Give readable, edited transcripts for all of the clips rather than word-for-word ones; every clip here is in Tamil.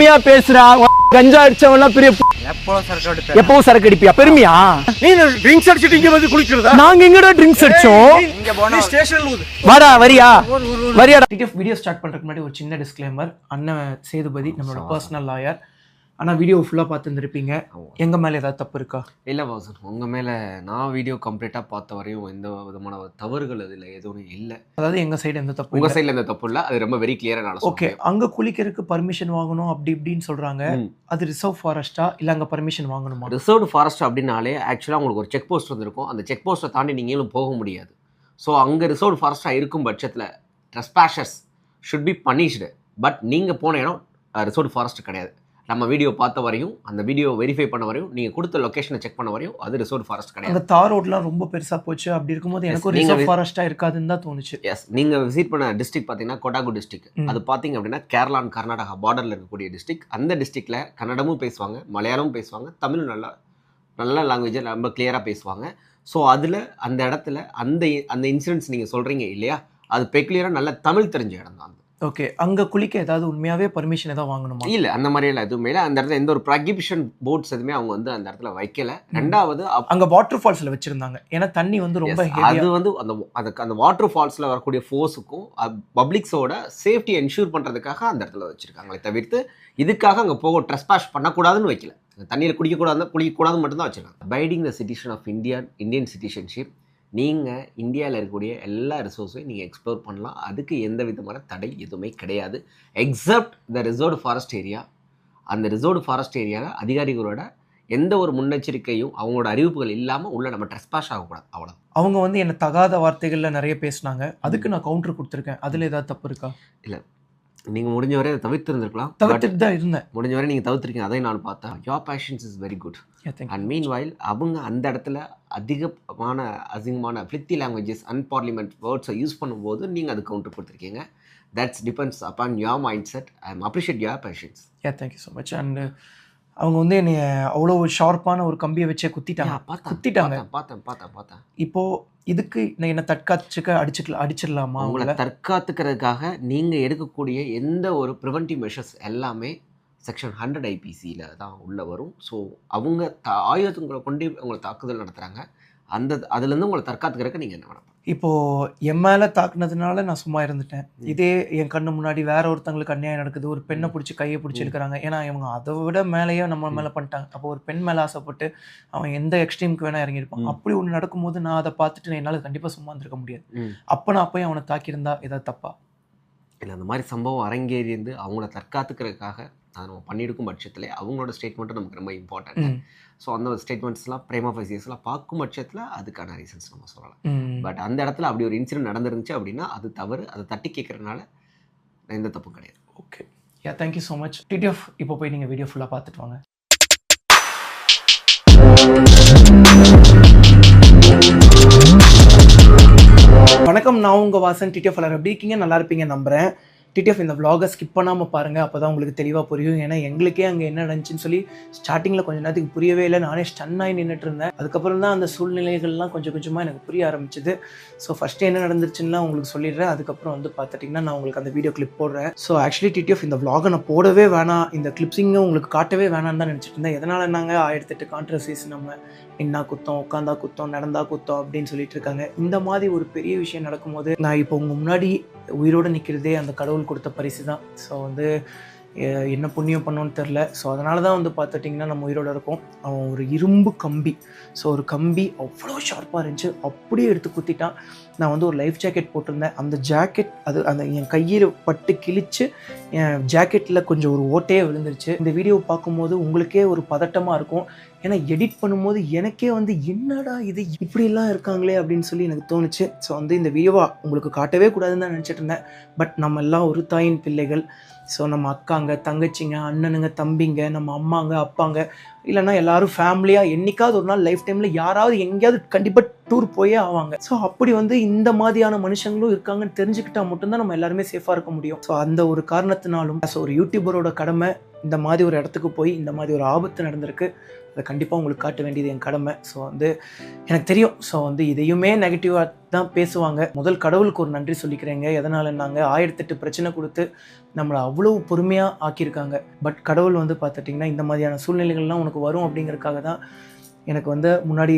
பெருமையா பேசுறா கஞ்சா அடிச்சவன்லாம் பெரிய எப்பவும் சரக்கு அடிப்பியா பெருமையா நீ ட்ரிங்க்ஸ் அடிச்சிட்டு இங்க வந்து குளிக்கிறதா நாங்க எங்கடா ட்ரிங்க்ஸ் அடிச்சோம் இங்க போனா ஸ்டேஷன்ல வாடா வரியா டிடிஎஃப் வீடியோ ஸ்டார்ட் பண்றதுக்கு முன்னாடி ஒரு சின்ன டிஸ்க்ளைமர் அண்ணன் சேதுபதி நம்மளோட பர்சனல் லாயர் ஆனா வீடியோ ஃபுல்லா பார்த்துருப்பீங்க எங்க மேல ஏதாவது தப்பு இருக்கா இல்லை பாஸ் உங்க மேல நான் வீடியோ கம்ப்ளீட்டா பார்த்த வரையும் எந்த விதமான தவறுகள் அதில் எதுவும் இல்லை. அதாவது எங்க சைடு எந்த தப்பு உங்க சைடுல எந்த தப்பு இல்லை, அது ரொம்ப வெரி கிளியரா ஓகே. அங்க குளிக்கிறதுக்கு பர்மிஷன் வாங்கணும் அப்படி இப்படின்னு சொல்றாங்க. அது ரிசர்வ் ஃபாரஸ்டா இல்ல அங்க பர்மிஷன் வாங்கணுமா? ரிசர்வ்டு ஃபாரஸ்ட் அப்படின்னாலே ஆக்சுவலாக உங்களுக்கு ஒரு செக் போஸ்ட் வந்திருக்கும். அந்த செக் போஸ்ட்டை தாண்டி நீங்களும் போக முடியாது. ஸோ அங்கே ரிசர்வ்டு ஃபாரஸ்ட்டாக இருக்கும் பட்சத்தில் ட்ரெஸ்பாஷர்ஸ் ஷுட் பி பனிஷ்டு. பட் நீங்கள் போன இடம் ரிசர்வ்டு ஃபாரஸ்ட் கிடையாது. நம்ம வீடியோ பார்த்த வரையும் அந்த வீடியோ வெரிஃபை பண்ண வரையும் நீங்கள் கொடுத்த லொக்கேஷனை செக் பண்ண வரையும் அது ரிசர்வ்டு ஃபாரஸ்ட் கிடையாது. அந்த தார் ரோட்லாம் ரொம்ப பெருசாக போச்சு. அப்படி இருக்கும்போது எனக்கு ஒரு ரிசர்வ் ஃபாரஸ்ட்டாக இருக்காதுன்னு தான் தோணுச்சு. எஸ், நீங்கள் விசிட் பண்ண டிஸ்ட்ரிக்ட் பார்த்தீங்கன்னா கொடாகு டிஸ்ட்ரிக்ட். அது பார்த்தீங்க அப்படின்னா கேரளா அண்ட் கர்நாடகா பார்டரில் இருக்கக்கூடிய டிஸ்ட்ரிக்ட். அந்த டிஸ்ட்ரிக்டில் கன்னடமும் பேசுவாங்க, மலையாளமும் பேசுவாங்க, தமிழும் நல்ல லாங்குவேஜை ரொம்ப கிளியராக பேசுவாங்க. ஸோ அதில் அந்த இடத்துல அந்த இன்சிடென்ட்ஸ் நீங்கள் சொல்கிறீங்க இல்லையா, அது பெக்லியராக நல்ல தமிழ் தெரிஞ்ச இடம் தான். ஓகே. அங்கே குளிக்க ஏதாவது உண்மையாகவே பர்மிஷன் ஏதாவது வாங்கணுமா? இல்லை, அந்த மாதிரியெல்லாம் எதுவுமே இல்லை. அந்த இடத்துல எந்த ஒரு ப்ராகிபிஷன் போர்ட்ஸ் எதுவுமே அவங்க வந்து அந்த இடத்துல வைக்கல. ரெண்டாவது அங்கே வாட்டர் ஃபால்ஸில் வச்சுருந்தாங்க. ஏன்னா தண்ணி வந்து ரொம்ப அது வந்து அந்த வாட்டர் ஃபால்ஸில் வரக்கூடிய ஃபோர்ஸுக்கும் பப்ளிக்ஸோட சேஃப்டி என்ஷூர் பண்ணுறதுக்காக அந்த இடத்துல வச்சுருக்காங்களே தவிர்த்து இதுக்காக அங்கே போக ட்ரெஸ்பாஷ் பண்ணக்கூடாதுன்னு வைக்கல. தண்ணியில் குளிக்கக்கூடாதுன்னு மட்டும்தான் வச்சுருக்காங்க. Abiding the citizen of Indian citizenship. நீங்கள் இந்தியாவில் இருக்கக்கூடிய எல்லா ரிசோர்ஸையும் நீங்கள் எக்ஸ்ப்ளோர் பண்ணலாம். அதுக்கு எந்த விதமான தடை எதுவுமே கிடையாது. Except the reserved forest area. அந்த ரிசர்வ்டு ஃபாரஸ்ட் ஏரியாவில் அதிகாரிகளோட எந்த ஒரு முன்னெச்சரிக்கையும் அவங்களோட அறிவிப்புகள் இல்லாமல் உள்ள நம்ம ட்ரெஸ்பாஷ் ஆகக்கூடாது. அவ்வளோ. அவங்க வந்து என்னை தகாத வார்த்தைகளில் நிறைய பேசினாங்க. அதுக்கு நான் கவுண்டர் கொடுத்துருக்கேன். அதில் ஏதாவது தப்பு இருக்கா? இல்லை, நீங்கள் முடிஞ்ச வரை அதை தவிர்த்துருந்துருக்கலாம். தவிர்த்துட்டு தான் இருந்தேன். முடிஞ்ச வரை நீங்கள் தவிர்த்துருக்கீங்க. அதையும் நான் பார்த்தேன். Your patience is very good. And meanwhile அவங்க அந்த இடத்துல அசிங்கமான ஃபிலித்தி லாங்குவேஜஸ் அன்பார்லிமெண்ட் வேர்ட்ஸை யூஸ் பண்ணும்போது நீங்கள் அது கவுண்டர் கொடுத்துருக்கீங்க. That's depends upon your mindset. I appreciate your patience. Thank you so much. And அவங்க வந்து என்னை அவ்வளோ ஷார்ப்பான ஒரு கம்பியை வச்சே குத்திட்டாங்க. பார்த்தேன். இப்போது இதுக்கு நான் என்ன அடிச்சிடலாமா? உங்களை தற்காத்துக்கிறதுக்காக நீங்கள் எடுக்கக்கூடிய எந்த ஒரு ப்ரிவென்டிவ் மெஷர்ஸ் எல்லாமே செக்ஷன் 100 ஐபிசியில் தான் உள்ளே வரும். ஸோ அவங்க ஆயுதங்களை கொண்டு உங்களை தாக்குதல் நடத்துகிறாங்க. அதுலேருந்து உங்களை தற்காத்துக்கிறதுக்கு நீங்கள் என்ன பண்ணலாம்? இப்போது என் மேலே தாக்குனதுனால நான் சும்மா இருந்துட்டேன். இதே என் கண்ணு முன்னாடி வேற ஒருத்தங்களுக்கு அநியாயம் நடக்குது. ஒரு பெண்ணை பிடிச்சி கையை பிடிச்சி இருக்கிறாங்க. ஏன்னா இவங்க அதை விட மேலேயே நம்ம மேலே பண்ணிட்டாங்க. அப்போ ஒரு பெண் மேலே ஆசைப்பட்டு அவன் எந்த எக்ஸ்ட்ரீமுக்கு வேணா இறங்கியிருப்பான். அப்படி ஒன்று நடக்கும்போது நான் அதை பார்த்துட்டு என்னால் கண்டிப்பாக சும்மா இருந்திருக்க முடியாது. அப்போ நான் போய் அவனை தாக்கியிருந்தா ஏதாவது தப்பா? இல்லை, அந்த மாதிரி சம்பவம் அரங்கேறிந்து அவங்கள தற்காத்துக்கிறதுக்காக அதை நம்ம பண்ணியிருக்கும் பட்சத்தில் அவங்களோட ஸ்டேட்மெண்ட்டும் நமக்கு ரொம்ப இம்பார்ட்டன்ட். ஸோ அந்த ஸ்டேட்மெண்ட்ஸ்லாம் பிரேமா ஃபேசியஸ்லாம் பார்க்கும் பட்சத்தில் அதுக்கான ரீசன்ஸ் நம்ம சொல்லலாம். பட் அந்த இடத்துல அப்படி ஒரு இன்சிடென்ட் நடந்துருந்துச்சு அப்படின்னா அது தவறு. அதை தட்டி கேட்குறதுனால எந்த தப்பும் கிடையாது. Okay. Thank you so much. TTF இப்போ போய் நீங்கள் வீடியோ ஃபுல்லாக பார்த்துட்டு வாங்க. வணக்கம், நான் உங்கள் வாசன். டிடிஎஃப் எல்லாரும் எப்படி இருக்கீங்க? நல்லா இருப்பீங்க நம்புகிறேன். டிடிஎஃப் இந்த vlog-ஐ ஸ்கிப் பண்ணாமல் பாருங்கள். அப்போ தான் உங்களுக்கு தெளிவாக புரியும். ஏன்னா எங்களுக்கே அங்கே என்ன நடந்துச்சுன்னு சொல்லி ஸ்டார்டிங்கில் கொஞ்சம் நேரத்துக்கு புரியவே இல்லை. நானே ஸ்டன் ஆகி நின்றுட்டு இருந்தேன். அதுக்கப்புறம் தான் அந்த சூழ்நிலைகள்லாம் கொஞ்சம் கொஞ்சமாக எனக்கு புரிய ஆரம்பிச்சுது. ஸோ ஃபஸ்ட்டு என்ன நடந்துச்சுன்னா உங்களுக்கு சொல்லிடுறேன். அதுக்கப்புறம் வந்து பார்த்துட்டிங்கன்னா நான் உங்களுக்கு அந்த வீடியோ கிளிப் போடுறேன். ஸோ ஆக்சுவலி டிடிஎஃப் இந்த vlog-ஐ நான் போடவே வேணாம், இந்த கிளிப்ஸிங்கை உங்களுக்கு காட்டவே வேணான்னு தான் நினச்சிட்டு இருந்தேன். எதனால் நாங்க 1008 கான்ட்ரவர்சிஸ், நம்ம நின்னா குத்தம், உட்காந்தா குத்தம், நடந்தா குத்தம் அப்படின்னு சொல்லிட்டு இருக்காங்க. இந்த மாதிரி ஒரு பெரிய விஷயம் நடக்கும்போது நான் இப்போ உங்கள் முன்னாடி உயிரோடு நிற்கிறதே அந்த கடவுள் கொடுத்த பரிசு தான். ஸோ வந்து என்ன புண்ணியம் பண்ணோன்னு தெரில. ஸோ அதனால தான் வந்து பார்த்துட்டிங்கன்னா நம்ம உயிரோடு இருக்கோம். அவன் ஒரு இரும்பு கம்பி, ஸோ ஒரு கம்பி அவ்வளோ ஷார்ப்பாக இருந்துச்சு, அப்படியே எடுத்து குத்திட்டான். நான் வந்து ஒரு லைஃப் ஜாக்கெட் போட்டிருந்தேன். அந்த ஜாக்கெட் அந்த என் கையில் பட்டு கிழிச்சு என் ஜாக்கெட்டில் கொஞ்சம் ஒரு ஓட்டையே விழுந்துருச்சு. இந்த வீடியோ பார்க்கும்போது உங்களுக்கே ஒரு பதட்டமாக இருக்கும். ஏன்னா எடிட் பண்ணும்போது எனக்கே வந்து என்னடா இது இப்படிலாம் இருக்காங்களே அப்படின்னு சொல்லி எனக்கு தோணுச்சு. ஸோ வந்து இந்த வீடியோவை உங்களுக்கு காட்டவே கூடாதுன்னு தான் நினச்சிட்டு இருந்தேன். பட் நம்ம எல்லாம் ஒரு தாயின் பிள்ளைகள். ஸோ நம்ம அக்காங்க, தங்கச்சிங்க, அண்ணனுங்க, தம்பிங்க, நம்ம அம்மாங்க, அப்பாங்க, இல்லைனா எல்லாரும் ஃபேமிலியாக என்னைக்காவது ஒரு நாள் லைஃப் டைமில் யாராவது எங்கேயாவது கண்டிப்பாக டூர் போயே ஆவாங்க. ஸோ அப்படி வந்து இந்த மாதிரியான மனுஷங்களும் இருக்காங்கன்னு தெரிஞ்சுக்கிட்டா மட்டும்தான் நம்ம எல்லாருமே சேஃபாக இருக்க முடியும். ஸோ அந்த ஒரு காரணத்தினாலும் ஸோ ஒரு யூடியூபரோட கடமை இந்த மாதிரி ஒரு இடத்துக்கு போய் இந்த மாதிரி ஒரு ஆபத்து நடந்திருக்கு. அதை கண்டிப்பாக உங்களுக்கு காட்ட வேண்டியது என் கடமை. ஸோ வந்து எனக்கு தெரியும். ஸோ வந்து இதையுமே நெகட்டிவாக தான் பேசுவாங்க. முதல் கடவுளுக்கு ஒரு நன்றி சொல்லிக்கிறேங்க. எதனால் நாங்கள் 1008 பிரச்சனை கொடுத்து நம்மளை அவ்வளோ பொறுமையாக ஆக்கியிருக்காங்க. பட் கடவுள் வந்து பார்த்துட்டிங்கன்னா இந்த மாதிரியான சூழ்நிலைகள்லாம் உனக்கு வரும் அப்படிங்கிறதுக்காக தான் எனக்கு வந்து முன்னாடி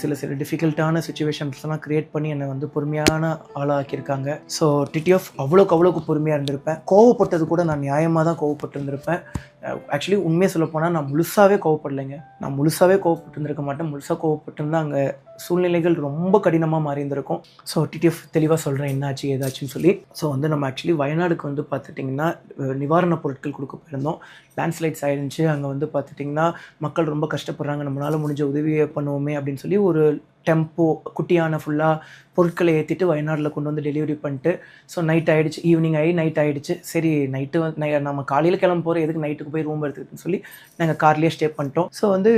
சில டிஃபிகல்ட்டான சுச்சுவேஷன்ஸ்லாம் க்ரியேட் பண்ணி என்னை வந்து பொறுமையான ஆளாக்கியிருக்காங்க. ஸோ டிடிஎஃப் அவ்வளோக்கு பொறுமையாக இருந்திருப்பேன். கோவப்பட்டது கூட நான் நியாயமாக தான் கோவப்பட்டிருந்திருப்பேன். ஆக்சுவலி உண்மையை சொல்லப்போனால் நான் முழுசாகவே கோவப்படலைங்க. நான் முழுசாகவே கோவப்பட்டிருந்திருக்க மாட்டேன். முழுசாக கோவப்பட்டிருந்தா அங்கே சூழ்நிலைகள் ரொம்ப கடினமாக மாறி இருந்திருக்கும். ஸோ டிடிஎஃப் தெளிவாக சொல்கிறேன் என்னாச்சு ஏதாச்சுன்னு சொல்லி. ஸோ வந்து நம்ம ஆக்சுவலி வயநாடுக்கு வந்து பார்த்துட்டிங்கன்னா நிவாரணப் பொருட்கள் கொடுக்க போயிருந்தோம். லேண்ட்ஸ்லைட்ஸ் ஆயிருந்துச்சு. அங்கே வந்து பார்த்துட்டிங்கன்னா மக்கள் ரொம்ப கஷ்டப்படுறாங்க, நம்மளால் முடிஞ்ச உதவியை பண்ணுவோமே அப்படின்னு சொல்லி ஒரு டெம்போ குட்டியான ஃபுல்லாக பொருட்களை ஏற்றிட்டு வயநாட்டில் கொண்டு வந்து டெலிவரி பண்ணிட்டு ஸோ நைட் ஆகிடுச்சு. ஈவினிங் ஆகி நைட் ஆகிடுச்சு. சரி நைட்டு நம்ம காலையில் கிளம்ப போகிற எதுக்கு நைட்டுக்கு போய் ரூம் எடுத்துக்கிட்டுன்னு சொல்லி நாங்கள் கார்லேயே ஸ்டே பண்ணிட்டோம். ஸோ வந்து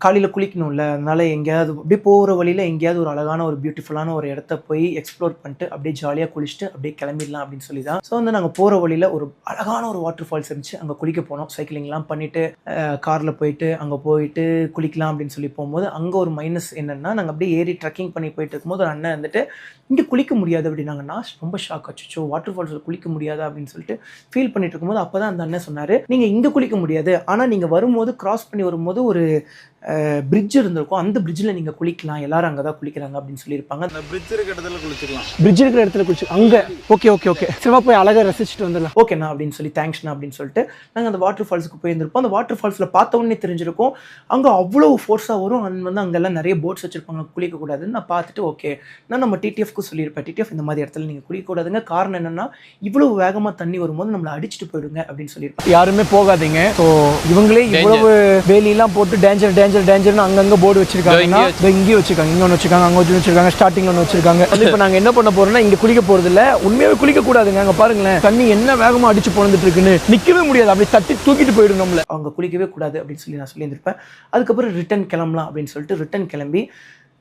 காலையில் குளிக்கணும்ல, அதனால் எங்கேயாவது அப்படியே போகிற வழியில் எங்கேயாவது ஒரு அழகான ஒரு பியூட்டிஃபுல்லான ஒரு இடத்த போய் எக்ஸ்ப்ளோர் பண்ணிட்டு அப்படியே ஜாலியாக குளிச்சுட்டு அப்படியே கிளம்பிடலாம் அப்படின்னு சொல்லி தான். ஸோ வந்து நாங்கள் போகிற வழியில் ஒரு அழகான ஒரு வாட்டர் ஃபால்ஸ் இருந்துச்சு. அங்கே குளிக்க போனோம். சைக்கிளிங்லாம் பண்ணிவிட்டு காரில் போயிட்டு அங்கே போயிட்டு குளிக்கலாம் அப்படின்னு சொல்லி போகும்போது அங்கே ஒரு மைனஸ் என்னென்னா, நாங்கள் அப்படியே ஏறி ட்ரெக்கிங் பண்ணி போயிட்டு இருக்கும்போது ஒரு அண்ணன் வந்துட்டு இங்கே குளிக்க முடியாது அப்படின்னாங்க. நான் ரொம்ப ஷாக் ஆச்சுச்சோ, வாட்டர் ஃபால்ஸில் குளிக்க முடியாதா அப்படின்னு சொல்லிட்டு ஃபீல் பண்ணிட்டு இருக்கும்போது அப்போ தான் அந்த அண்ணன் சொன்னார், நீங்கள் இங்கே குளிக்க முடியாது, ஆனால் நீங்கள் வரும்போது கிராஸ் பண்ணி வரும்போது ஒரு பிரிட்ஜ் இருந்திருக்கும், அந்த பிரிட்ஜில் நீங்கள் குளிக்கலாம், எல்லாரும் அங்கே தான் குளிக்கிறாங்க அப்படின்னு சொல்லியிருப்பாங்க. அந்த பிரிட்ஜ் இருக்கிற இடத்துல குளிச்சிக்கலாம். பிரிட்ஜ் இருக்கிற இடத்துல குளிச்சு அங்கே ஓகே சிவா போய் அழகாக ரசிச்சுட்டு வந்துடலாம். ஓகேண்ணா அப்படின்னு சொல்லி தேங்க்ஸ்ண்ணா அப்படின்னு சொல்லிட்டு நாங்கள் அந்த வாட்டர் ஃபால்ஸுக்கு போயிருந்திருப்போம். அந்த வாட்டர் ஃபால்ஸில் பார்த்த உடனே தெரிஞ்சிருக்கும் அங்கே அவ்வளோ ஃபோர்ஸாக வரும். அண்ட் வந்து அங்கெல்லாம் நிறைய போட்ஸ் வச்சுருப்பாங்க, குளிக்கக்கூடாதுன்னு நான் பார்த்துட்டு ஓகே நான் நம்ம டிடிஎஃப்க்கு சொல்லியிருப்பேன், டிடிஎஃப் இந்த மாதிரி இடத்துல நீங்கள் குளிக்கக்கூடாதுங்க, காரணம் என்னென்னா இவ்வளோ வேகமாக தண்ணி வரும்போது நம்மளை அடிச்சுட்டு போயிடுங்க அப்படின்னு சொல்லியிருப்பேன். யாருமே போகாதீங்க. ஸோ இவங்களே இவ்வளவு வேலியெல்லாம் போட்டு டேஞ்சர்னு அங்கங்கே போர்டு வச்சிருக்காங்கன்னா இங்கேயும் வச்சிருக்காங்க, இங்கே ஒன்று வச்சிருக்காங்க, அங்கே ஒன்று வச்சிருக்காங்க, ஸ்டார்டிங் ஒன்று வச்சிருக்காங்க. இப்போ நாங்கள் என்ன பண்ண போறோம்னா இங்கே குளிக்க போறது இல்லை, உண்மையாகவே குளிக்க கூடாதுங்க. அங்கே பாருங்களேன் தண்ணி என்ன வேகமாக அடிச்சு போந்துட்டு இருக்குன்னு, நிற்கவே முடியாது, அப்படி தட்டி தூக்கிட்டு போயிடும் நம்மள. அவங்க குளிக்கவே கூடாது அப்படின்னு சொல்லி நான் சொல்லியிருந்திருப்பேன். அதுக்கப்புறம் ரிட்டன் கிளம்பலாம் அப்படின்னு சொல்லிட்டு ரிட்டன் கிளம்பி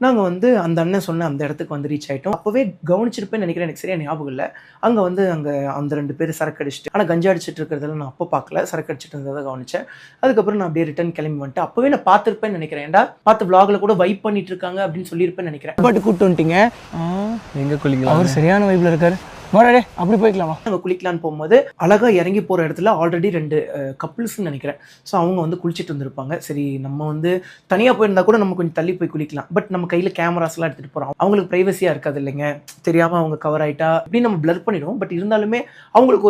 நாங்கள் வந்து அந்த அண்ணன் சொன்ன அந்த இடத்துக்கு வந்து ரீச் ஆகிட்டோம். அப்போவே கவனிச்சிருப்பேன்னு நினைக்கிறேன், எனக்கு சரியா ஞாபகம் இல்லை. அங்கே வந்து அந்த 2 பேர் சரக்கு அடிச்சுட்டு, ஆனால் கஞ்சா அடிச்சுட்டு இருக்கிறதுல நான் அப்போ பார்க்கல, சரக்கு அடிச்சுட்டு இருந்ததை கவனிச்சேன். அதுக்கப்புறம் நான் அப்படியே ரிட்டன் கிளம்பி வந்துட்டு அப்போவே நான் பார்த்துருப்பேன்னு நினைக்கிறேன். ஏன்டா பார்த்து விளாகில் கூட வைப் பண்ணிட்டு இருக்காங்க அப்படின்னு சொல்லியிருப்பேன்னு நினைக்கிறேன். பாட்டு கூப்பிட்டு வந்துட்டீங்க, எங்கே குளிக்கலாம், அவர் சரியான வைப்பில் இருக்காரு, மாடே அப்படி போய்க்கலாமா. நாங்கள் குளிக்கலான்னு போகும்போது அழகாக இறங்கி போகிற இடத்துல ஆல்ரெடி 2 கப்புள்ஸ்ன்னு நினைக்கிறேன். ஸோ அவங்க வந்து குளிச்சுட்டு வந்திருப்பாங்க. சரி நம்ம வந்து தனியாக போயிருந்தா கூட நம்ம கொஞ்சம் தள்ளி போய் குளிக்கலாம். பட் நம்ம கையில் கேமராஸ்லாம் எடுத்துகிட்டு போகிறோம், அவங்களுக்கு ப்ரைவசியாக இருக்காது இல்லைங்க, தெரியாமல் அவங்க கவர் ஆகிட்டா அப்படின்னு நம்ம பிளர் பண்ணிடுவோம். பட் இருந்தாலுமே அவங்களுக்கு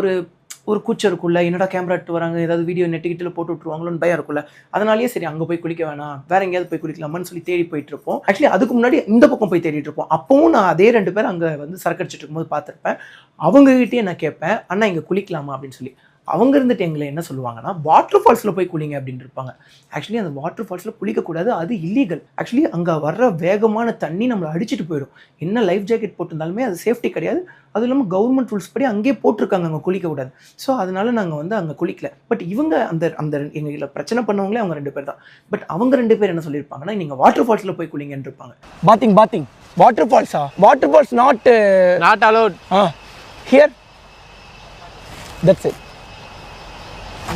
ஒரு கூச்சம் இருக்குல்ல, என்னடா கேமரா எடுத்து வராங்க, ஏதாவது வீடியோ நெட்டுக்கிட்டில் போட்டு விட்டுருவாங்களோன்னு பயம் இருக்குல்ல. அதனாலேயே சரி அங்கே போய் குளிக்க வேணாம், வேற எங்கேயாவது போய் குளிக்கலாமான்னு சொல்லி தேடி போயிட்டு இருப்போம். ஆக்சுவலி அதுக்கு முன்னாடி இந்த பக்கம் போய் தேடிட்டு இருப்போம். அப்பவும் நான் அதே 2 பேர் அங்கே வந்து சரக்கு அடிச்சுட்டு இருக்கும்போது பார்த்துருப்பேன். அவங்ககிட்டயே நான் கேட்பேன், அண்ணா இங்கே குளிக்கலாமா அப்படின்னு சொல்லி. அவங்க இருந்துட்டு எங்களை என்ன சொல்லுவாங்கன்னா வாட்டர் ஃபால்ஸில் போய் குளிங்க அப்படின்னு இருப்பாங்க. ஆக்சுவலி அந்த வாட்டர் ஃபால்ஸில் குளிக்கக்கூடாது, அது இல்லீகல். ஆக்சுவலி அங்கே வர்ற வேகமான தண்ணி நம்மளை அடிச்சுட்டு போயிடும். என்ன லைஃப் ஜாக்கெட் போட்டிருந்தாலுமே அது சேஃப்டி கிடையாது. அதுவும் இல்லாமல் கவர்மெண்ட் ரூல்ஸ் படி அங்கேயே போட்டிருக்காங்க அங்கே குளிக்கக்கூடாது. ஸோ அதனால நாங்கள் வந்து அங்கே குளிக்கல. பட் இவங்க அந்த எங்களை பிரச்சனை பண்ணவங்களே அவங்க 2 பேர் தான். பட் அவங்க 2 பேர் என்ன சொல்லியிருப்பாங்கன்னா நீங்கள் வாட்டர் ஃபால்ஸில் போய் குளிங்கன்னு இருப்பாங்க. பாத்திங் வாட்டர் ஃபால்ஸா? Water falls not a lot here, that's it.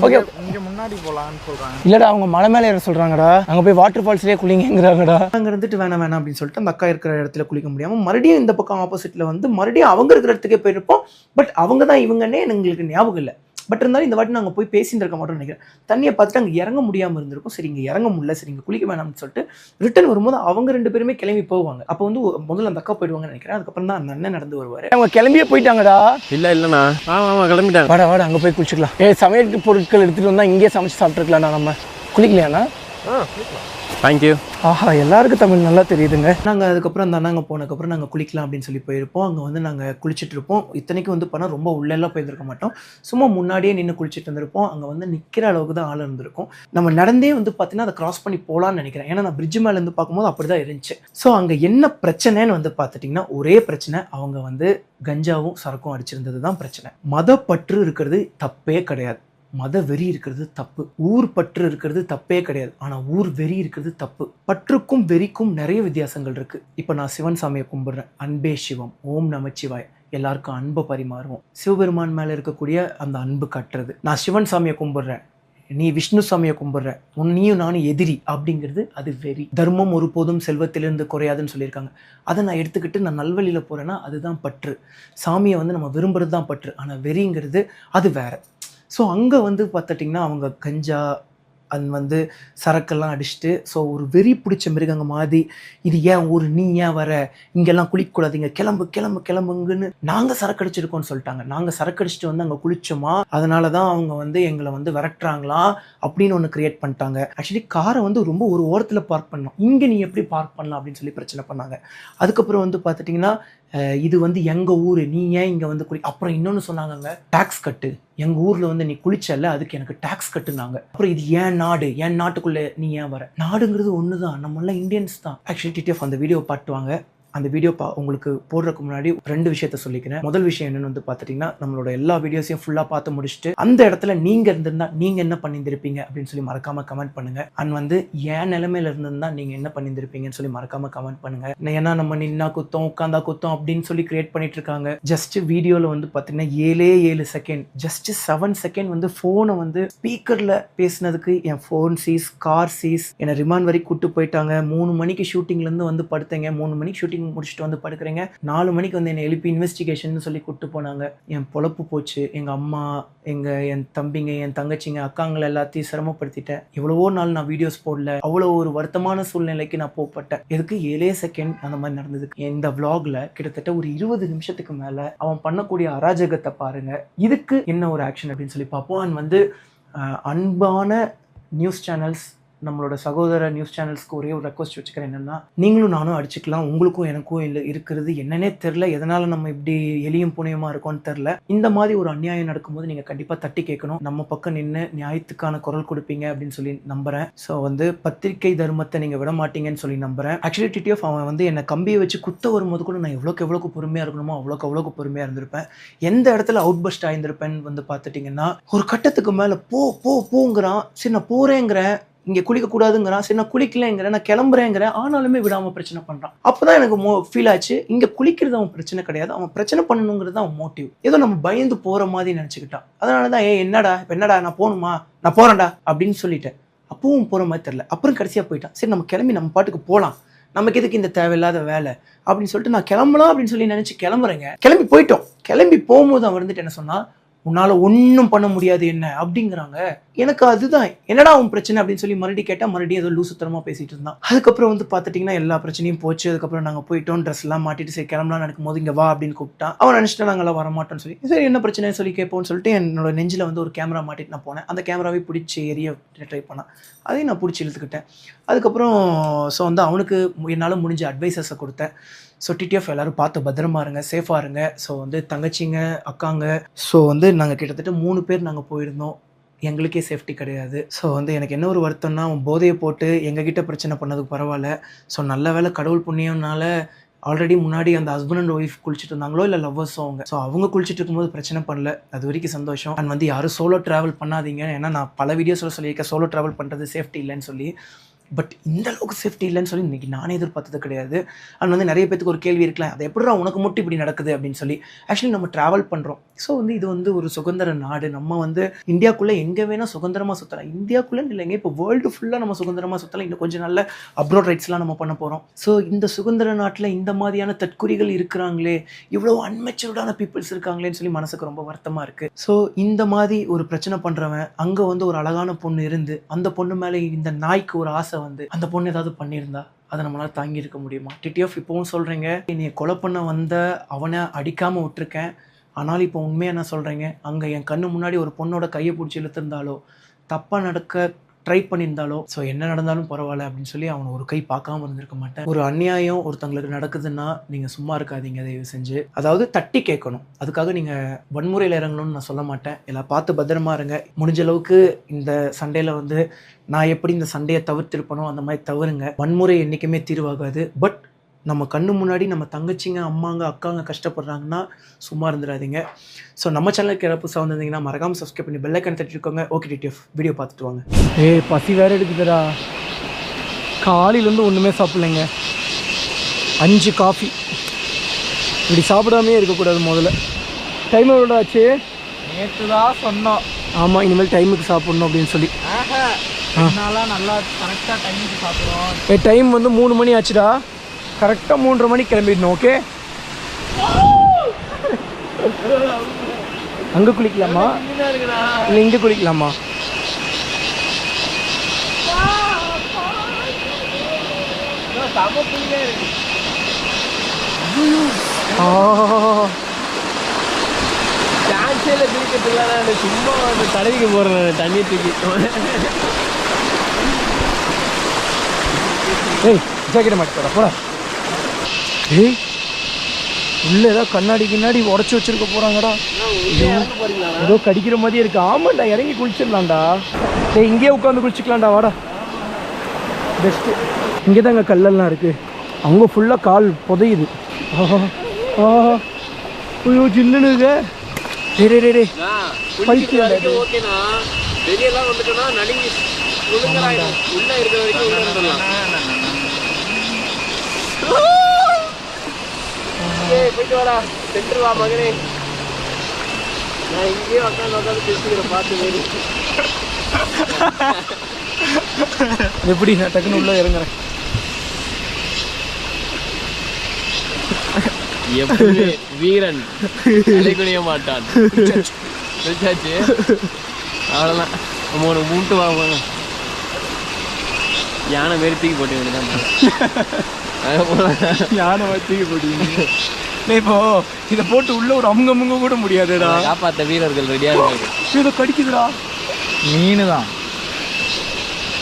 Okay இங்க முன்னாடி போலாம்னு சொல்றாங்க. இல்லடா அவங்க மலை மேலே ஏற சொல்றாங்கடா, அங்க போய் வாட்டர் ஃபால்ஸ்லயே குளிங்கங்கறாங்கடா. அங்க இருந்துட்டு வேணாம் அப்படின்னு சொல்லிட்டு அந்த அக்கா இருக்கிற இடத்துல குளிக்க முடியாம மறுபடியும் இந்த பக்கம் ஆப்போசிட்ல வந்து மறுபடியும் அவங்க இருக்கிற இடத்துக்கே போயிருப்போம். பட் அவங்க தான் இவங்கன்னே எங்களுக்கு ஞாபகம் இல்லை. பட் இருந்தாலும் இந்த வாட்டி நாங்கள் போய் பேசிட்டு இருக்க மாட்டோம்னு நினைக்கிறேன். தண்ணியை பார்த்துட்டு அங்கே இறங்க முடியாமல் இருந்திருக்கும். சரி இங்கே இறங்க முடியல, சரி இங்கே குளிக்க வேணாம்னு சொல்லிட்டு ரிட்டன் வரும்போது அவங்க 2 பேருமே கிளம்பி போவாங்க. அப்போ வந்து முதல்ல அந்த அக்கா போயிடுவாங்கன்னு நினைக்கிறேன். அதுக்கப்புறம் தான் அந்த அண்ணன் நடந்து வருவார். அவங்க கிளம்பியே போயிட்டாங்கடா. இல்லைண்ணா, ஆமாம் கிளம்பிட்டாங்க. வாடா அங்கே போய் குளிச்சுக்கலாம். சமையல் பொருட்கள் எடுத்துகிட்டு வந்தால் இங்கேயே சமைச்சு சாப்பிட்ருக்கலாம்ண்ணா. நம்ம குளிக்கலையாண்ணா? தேங்க்யூ. ஆஹா எல்லாருக்கும் தமிழ் நல்லா தெரியுதுங்க. நாங்கள் அதுக்கப்புறம் அந்த அண்ணாங்க போனதுக்கப்புறம் நாங்கள் குளிக்கலாம் அப்படின்னு சொல்லி போயிருப்போம். அங்கே வந்து நாங்கள் குளிச்சுட்டு இருப்போம். இத்தனைக்கும் வந்து பண்ணால் ரொம்ப உள்ளெல்லாம் போயிருக்க மாட்டோம், சும்மா முன்னாடியே நின்று குளிச்சுட்டு இருந்திருப்போம். அங்கே வந்து நிற்கிற அளவுக்கு தான் ஆள் இருந்திருக்கும். நம்ம நடந்தே வந்து பார்த்தீங்கன்னா அதை கிராஸ் பண்ணி போகலான்னு நினைக்கிறேன். ஏன்னா நான் பிரிட்ஜ் மேலேருந்து பார்க்கும்போது அப்படி தான் இருந்துச்சு. ஸோ அங்கே என்ன பிரச்சனைன்னு வந்து பார்த்துட்டிங்கன்னா ஒரே பிரச்சனை, அவங்க வந்து கஞ்சாவும் சரக்கும் அடிச்சிருந்தது தான் பிரச்சனை. மதப்பற்று இருக்கிறது தப்பே கிடையாது, மத வெறி இருக்கிறது தப்பு. ஊர் பற்று இருக்கிறது தப்பே கிடையாது, ஆனால் ஊர் வெறி இருக்கிறது தப்பு. பற்றுக்கும் வெறிக்கும் நிறைய வித்தியாசங்கள் இருக்கு. இப்போ நான் சிவன் சாமியை கும்பிடுறேன், அன்பே சிவம், ஓம் நமச்சிவாய், எல்லாருக்கும் அன்பை பரிமாறுவோம். சிவபெருமான் மேலே இருக்கக்கூடிய அந்த அன்பு கட்டுறது. நான் சிவன் சாமியை கும்பிடுறேன், நீ விஷ்ணு சாமியை கும்பிட்ற உன்னையும் நானும் எதிரி அப்படிங்கிறது அது வெறி. தர்மம் ஒருபோதும் செல்வத்திலிருந்து குறையாதுன்னு சொல்லியிருக்காங்க. அதை நான் எடுத்துக்கிட்டு நான் நல்வழியில் போகிறேன்னா அதுதான் பற்று. சாமியை வந்து நம்ம விரும்புகிறது தான் பற்று. ஆனால் வெறிங்கிறது அது வேறு. ஸோ அங்கே வந்து பார்த்துட்டிங்கன்னா அவங்க கஞ்சா வந்து சரக்கெல்லாம் அடிச்சுட்டு ஸோ ஒரு வெறி பிடிச்ச மிருகங்க மாதிரி இது ஏன் ஊர், நீ ஏன் வர, இங்கெல்லாம் குளிக்கக்கூடாதீங்க, கிளம்பு கிளம்பு கிளம்புங்கன்னு நாங்கள் சரக்கு அடிச்சிருக்கோம்னு சொல்லிட்டாங்க. நாங்கள் சரக்கு அடிச்சுட்டு வந்து அங்கே குளிச்சோமா, அதனால தான் அவங்க வந்து எங்களை வந்து விரட்டுறாங்களா அப்படின்னு ஒன்று கிரியேட் பண்ணிட்டாங்க. ஆக்சுவலி காரை வந்து ரொம்ப ஒரு ஓரத்தில் பார்க் பண்ணோம், இங்கே நீ எப்படி பார்க் பண்ணலாம் அப்படின்னு சொல்லி பிரச்சனை பண்ணாங்க. அதுக்கப்புறம் வந்து பார்த்துட்டிங்கன்னா இது வந்து எங்கள் ஊர், நீ ஏன் இங்கே வந்து அப்புறம் இன்னொன்று சொன்னாங்கங்க, டேக்ஸ் கட்டு, எங்கள் ஊரில் வந்து நீ குளிச்சல அதுக்கு எனக்கு டேக்ஸ் கட்டுனாங்க. அப்புறம் இது ஏன் நாடு, என் நாட்டுக்குள்ளே நீ ஏன் வர, நாடுங்கிறது ஒன்று தான், நம்மளாம் இந்தியன்ஸ் தான். ஆக்சுவலி டிடிஎஃப் அந்த வீடியோ பாட்டுவாங்க. அந்த வீடியோ உங்களுக்கு போடுறதுக்கு முன்னாடி 2 விஷயத்த சொல்லிக்கிறேன். முதல் விஷயம் என்னன்னு வந்து பார்த்துட்டிங்கன்னா, நம்மளோட எல்லா வீடியோஸையும் ஃபுல்லாக பார்த்து முடிச்சுட்டு அந்த இடத்துல நீங்கள் இருந்திருந்தா நீங்கள் என்ன பண்ணியிருந்திருப்பீங்க அப்படின்னு சொல்லி மறக்காமல் கமெண்ட் பண்ணுங்கள். அண்ட் வந்து ஏன் நிலைமையில இருந்திருந்தா நீங்கள் என்ன பண்ணியிருந்திருப்பீங்கன்னு சொல்லி மறக்காமல் கமெண்ட் பண்ணுங்கள். ஏன்னா நம்ம நின்னா குத்தம் உட்காந்தா குத்தம் அப்படின்னு சொல்லி கிரியேட் பண்ணிட்டு இருக்காங்க. ஜஸ்ட் வீடியோவில் வந்து பார்த்தீங்கன்னா 7 செகண்ட், ஜஸ்ட் 7 செகண்ட் வந்து ஃபோனை வந்து ஸ்பீக்கரில் பேசினதுக்கு என் ஃபோன் சீஸ், கார் சீஸ், என்னை ரிமாண்ட் வரைக்கும் கூப்பிட்டு போயிட்டாங்க. 3 மணிக்கு ஷூட்டிங்லேருந்து வந்து படுத்தேங்க. 3 மணிக்கு ஷூட்டிங் முடிச்சுட்டு வந்து படுக்கிறேங்க. 4 மணிக்கு வந்து என்னை எழுப்பி இன்வெஸ்டிகேஷன் சொல்லி கூப்பிட்டு போனாங்க. என் பொழப்பு போச்சு. எங்கள் அம்மா, என் தம்பிங்க, என் தங்கச்சிங்க, அக்காங்களை எல்லாத்தையும் சிரமப்படுத்திட்டேன். எவ்வளவோ நாள் நான் வீடியோஸ் போடல. அவ்வளோ ஒரு வருத்தமான சூழ்நிலைக்கு நான் போகப்பட்டேன். எதுக்கு 7 செகண்ட் அந்த மாதிரி நடந்தது. இந்த vlogல கிட்டத்தட்ட ஒரு 20 நிமிஷத்துக்கு மேலே அவன் பண்ணக்கூடிய அராஜகத்தை பாருங்க. இதுக்கு என்ன ஒரு ஆக்ஷன் அப்படின்னு சொல்லி பார்ப்போம். அண்ட் வந்து அன்பான நியூஸ் சேனல்ஸ், நம்மளோட சகோதர நியூஸ் சேனல்ஸ்க்கு ஒரே ஒரு ரெக்வஸ்ட் வச்சுக்கிறேன். என்னன்னா, நீங்களும் நானும் அடிச்சுக்கலாம், உங்களுக்கும் எனக்கும் இருக்கிறது என்னன்னே தெரில, எதனால நம்ம இப்படி எலியும் புனியமா இருக்கோம்னு தெரில. இந்த மாதிரி ஒரு அநியாயம் நடக்கும்போது நீங்க கண்டிப்பா தட்டி கேட்கணும். நம்ம பக்கம் நின்று நியாயத்துக்கான குரல் கொடுப்பீங்க அப்படின்னு சொல்லி நம்புறேன். ஸோ வந்து பத்திரிகை தர்மத்தை நீங்க விட மாட்டீங்கன்னு சொல்லி நம்புறேன். ஆக்சுவலி டிடிஎஃப் அவன் வந்து என்னை கம்பியை வச்சு குத்த வரும்போது கூட நான் எவ்வளோக்கு பொறுமையா இருக்கணுமோ அவ்வளோக்கு பொறுமையா இருந்திருப்பேன். எந்த இடத்துல அவுட் பஸ்ட் ஆயிருந்திருப்பேன்னு வந்து பார்த்துட்டிங்கன்னா, ஒரு கட்டத்துக்கு மேலே போங்கிறான். சரி நான் போறேங்கிறேன், இங்கே குளிக்கக்கூடாதுங்கிறான். சரி நான் குளிக்கலைங்கிறேன், நான் கிளம்புறேங்கிறேன், ஆனாலுமே விடாமல் பிரச்சனை பண்ணுறான். அப்போ தான் எனக்கு ஃபீல் ஆச்சு, இங்கே குளிக்கிறது அவன் பிரச்சனை கிடையாது, அவன் பிரச்சனை பண்ணணுங்கிறது அவன் மோட்டிவ். ஏதோ நம்ம பயந்து போகிற மாதிரி நினச்சிக்கிட்டான். அதனால தான் என்னடா நான் போகணுமா, நான் போகிறேன்டா அப்படின்னு சொல்லிட்டேன். அப்பவும் போகிற மாதிரி தெரில. அப்புறம் கடைசியாக போயிட்டான். சரி நம்ம கிளம்பி நம்ம பாட்டுக்கு போகலாம், நமக்கு எதுக்கு இந்த தேவையில்லாத வேலை அப்படின்னு சொல்லிட்டு நான் கிளம்பலாம் அப்படின்னு சொல்லி நினச்சி கிளம்புறேங்க. கிளம்பி போயிட்டோம். கிளம்பி போகும்போது அவன் வந்துட்டு என்ன சொன்னா, உன்னால ஒன்றும் பண்ண முடியாது என்ன அப்படிங்கிறாங்க. எனக்கு அதுதான் என்னடா உன் பிரச்சனை அப்படின்னு சொல்லி மறுபடியும் கேட்டால் மறுபடியும் ஏதோ லூசுத்தனமாக பேசிட்டு இருந்தான். அதுக்கப்புறம் வந்து பார்த்துட்டிங்கன்னா எல்லா பிரச்சனையும் போச்சு. அதுக்கப்புறம் நாங்கள் போயிட்டோம், ட்ரெஸ் எல்லாம் மாட்டிட்டு சரி கிளம்பலாம் நடக்கும்போது இங்கே வா அப்படின்னு கூப்பிட்டான். அவன் நினச்சிட்டு நாங்களாம் வரமாட்டோம்னு சொல்லி, சரி என்ன பிரச்சனைன்னு சொல்லி கேட்போம்னு சொல்லிட்டு என்னோட நெஞ்சில் வந்து ஒரு கேமரா மாட்டிட்டு நான் போனேன். அந்த கேமராவே பிடிச்சி எரிய ட்ரை பண்ணான். அதையும் நான் பிடிச்சி இழுத்துக்கிட்டேன். அதுக்கப்புறம் ஸோ வந்து அவனுக்கு என்னால் முடிஞ்ச அட்வைசஸை கொடுத்தேன். ஸோ டிடிஎஃப் எல்லோரும் பார்த்து பத்திரமா இருங்க, சேஃபாக இருங்க. ஸோ வந்து தங்கச்சிங்க, அக்காங்க, ஸோ வந்து நாங்கள் கிட்டத்தட்ட 3 பேர் நாங்கள் போயிருந்தோம். எங்களுக்கே சேஃப்டி கிடையாது. ஸோ வந்து எனக்கு என்ன ஒரு வருத்தம்னா, அவன் போதையை போட்டு எங்ககிட்ட பிரச்சனை பண்ணதுக்கு பரவாயில்ல. ஸோ நல்ல வேலை கடவுள் புண்ணியம்னால ஆல்ரெடி முன்னாடி அந்த ஹஸ்பண்ட் அண்ட் ஒய்ஃப் குளிச்சுட்டு இருந்தாங்களோ இல்லை லவ்வர்ஸோ அவங்க குளிச்சுட்டு இருக்கும்போது பிரச்சனை பண்ணல. அது வரைக்கும் சந்தோஷம். அண்ட் வந்து யாரும் சோலோ ட்ராவல் பண்ணாதீங்க. ஏன்னா நான் பல வீடியோஸில் சொல்லியிருக்கேன் சோலோ ட்ராவல் பண்ணுறது சேஃப்டி இல்லைன்னு சொல்லி. பட் இந்த அளவுக்கு சேஃப்டி இல்லைன்னு சொல்லி இன்றைக்கி நானே எதிர்பார்த்தது கிடையாது. அண்ட் வந்து நிறைய பேருக்கு ஒரு கேள்வி இருக்கலாம், அது எப்படிடா உனக்கு மட்டும் இப்படி நடக்குது அப்படின்னு சொல்லி. ஆக்சுவலி நம்ம ட்ராவல் பண்ணுறோம். ஸோ வந்து இது வந்து ஒரு சுதந்திர நாடு. நம்ம வந்து இந்தியாவுக்குள்ளே எங்கே வேணால் சுதந்திரமாக சுற்றலாம். இந்தியாவுக்குள்ளேன்னு இல்லைங்க, இப்போ வேர்ல்டு ஃபுல்லாக நம்ம சுதந்திரமாக சுற்றலாம். இன்னும் கொஞ்சம் நல்ல அப்ரோட் ரைட்ஸ்லாம் நம்ம பண்ண போகிறோம். ஸோ இந்த சுதந்திர நாட்டில் இந்த மாதிரியான தற்குறிகள் இருக்கிறாங்களே, இவ்வளோ அன்மெச்சூர்டான பீப்புள்ஸ் இருக்காங்களேன்னு சொல்லி மனசுக்கு ரொம்ப வருத்தமாக இருக்குது. ஸோ இந்த மாதிரி ஒரு பிரச்சனை பண்ணுறவன் அங்கே வந்து ஒரு அழகான பொண்ணு இருந்து அந்த பொண்ணு மேலே இந்த நாய்க்கு ஒரு ஆசை வந்து அந்த பொண்ணு ஏதாவது பண்ணியிருந்தா அதை நம்மளால தாங்கி இருக்க முடியுமா? டிடிஎஃப் இப்பவும் சொல்றீங்க, நீ கொலை பண்ண வந்த அவனை அடிக்காம விட்டுருக்கேன், ஆனாலும் இப்போ உண்மையா என்ன சொல்றீங்க, அங்க என் கண்ணு முன்னாடி ஒரு பொண்ணோட கையை பிடிச்சி இழுத்திருந்தாலோ தப்பா நடக்க ட்ரை பண்ணியிருந்தாலோ ஸோ என்ன நடந்தாலும் பரவாயில்ல அப்படின்னு சொல்லி அவனை ஒரு கை பார்க்காம இருந்திருக்க மாட்டேன். ஒரு அநியாயம் ஒருத்தங்களுக்கு நடக்குதுன்னா நீங்கள் சும்மா இருக்காதீங்க, தயவு செஞ்சு. அதாவது தட்டி கேட்கணும். அதுக்காக நீங்கள் வன்முறையில் இறங்கணும்னு நான் சொல்ல மாட்டேன். எல்லாம் பார்த்து பத்திரமா இருங்க. முடிஞ்ச அளவுக்கு இந்த சண்டையில் வந்து நான் எப்படி இந்த சண்டையை தவிர்த்திருப்பனோ அந்த மாதிரி தவறுங்க. வன்முறை என்றைக்குமே தீர்வாகாது. பட் நம்ம கண்ணு முன்னாடி நம்ம தங்கச்சிங்க, அம்மாங்க, அக்காங்க கஷ்டப்படுறாங்கன்னா சும்மா இருந்துடாதீங்க. ஸோ நம்ம சேனலுக்கு யாராவது புதுசாக வந்திருந்தீங்கன்னா மறக்காமல் சப்ஸ்கிரைப் பண்ணி பெல் ஐக்கான் தட்டிருக்கோங்க. ஓகே டிடிஎஃப் வீடியோ பார்த்துட்டு வாங்க. பசி வேற எடுக்குதுடா. காலையிலேருந்து ஒன்றுமே சாப்பிட்லைங்க. 5 காஃபி. இப்படி சாப்பிடாமே இருக்கக்கூடாது. முதல்ல டைம் எவ்வளோ ஆச்சு? நேற்று தான் சொன்னோம் ஆமாம், இனிமேல் டைமுக்கு சாப்பிடணும் அப்படின்னு சொல்லி. நான்லாம் நல்லா கரெக்டாக டைமுக்கு சாப்பிடுவோம். டைம் வந்து 3 மணி ஆச்சுடா. கரெக்டாக 3:30 மணிக்கு கிளம்பிடணும். ஓகே, அங்கே குளிக்கலாமா இல்லை இங்கே குளிக்கலாமா? சான்ஸில் குளிக்கிறதுலாம் சும்மா வந்து தடவிக்க போகிறேன் தண்ணி தூக்கி. ஏய், ஜாக்கெட்டை மாட்டேடா போடா. ஏய், உள்ள ஏதாவது கண்ணாடி உடச்சி வச்சிருக்க போறாங்கடா. ஏதோ கடிக்கிற மாதிரியே இருக்கு. ஆமாண்டா, இறங்கி குளிச்சிடலாம்டா. டேய், இங்கேயே உட்காந்து குளிச்சுக்கலாம்டா, வாடா. பெஸ்ட்டு. இங்கே தாங்க கல்லெல்லாம் இருக்கு. அவங்க ஃபுல்லாக கால் புதையுது. ஐயோ, ஜில்லுன்னு இருக்கு. ஓகேண்ணா, வெளியெல்லாம் வந்துட்டோம்னா நடுங்கி உள்ள இருக்கிற வரைக்கும் உள்ள இருந்துடலாம். போயிட்டு வாடா, சென்று வா மகனே. நான் இங்கேயே உட்காந்து பேசிக்கிறேன், பார்த்து வேறு. எப்படி நான் டக்குன்னு உள்ள இறங்குறேன். எப்படி வீரன் குனிய மாட்டான். வச்சாச்சு, அவ்வளோதான். நம்ம ஒரு மூட்டு வாங்க. யானை மாரி தூக்கி போட்டு வேண்டியதான். யானை தூக்கி போட்டீங்க. இப்போ இதை போட்டு உள்ள ஒரு அமுங்க கூட முடியாதுடா. காப்பாற்ற வீரர்கள் ரெடியா இருக்காங்க. இதை கடிக்குதுடா. மீன் தான்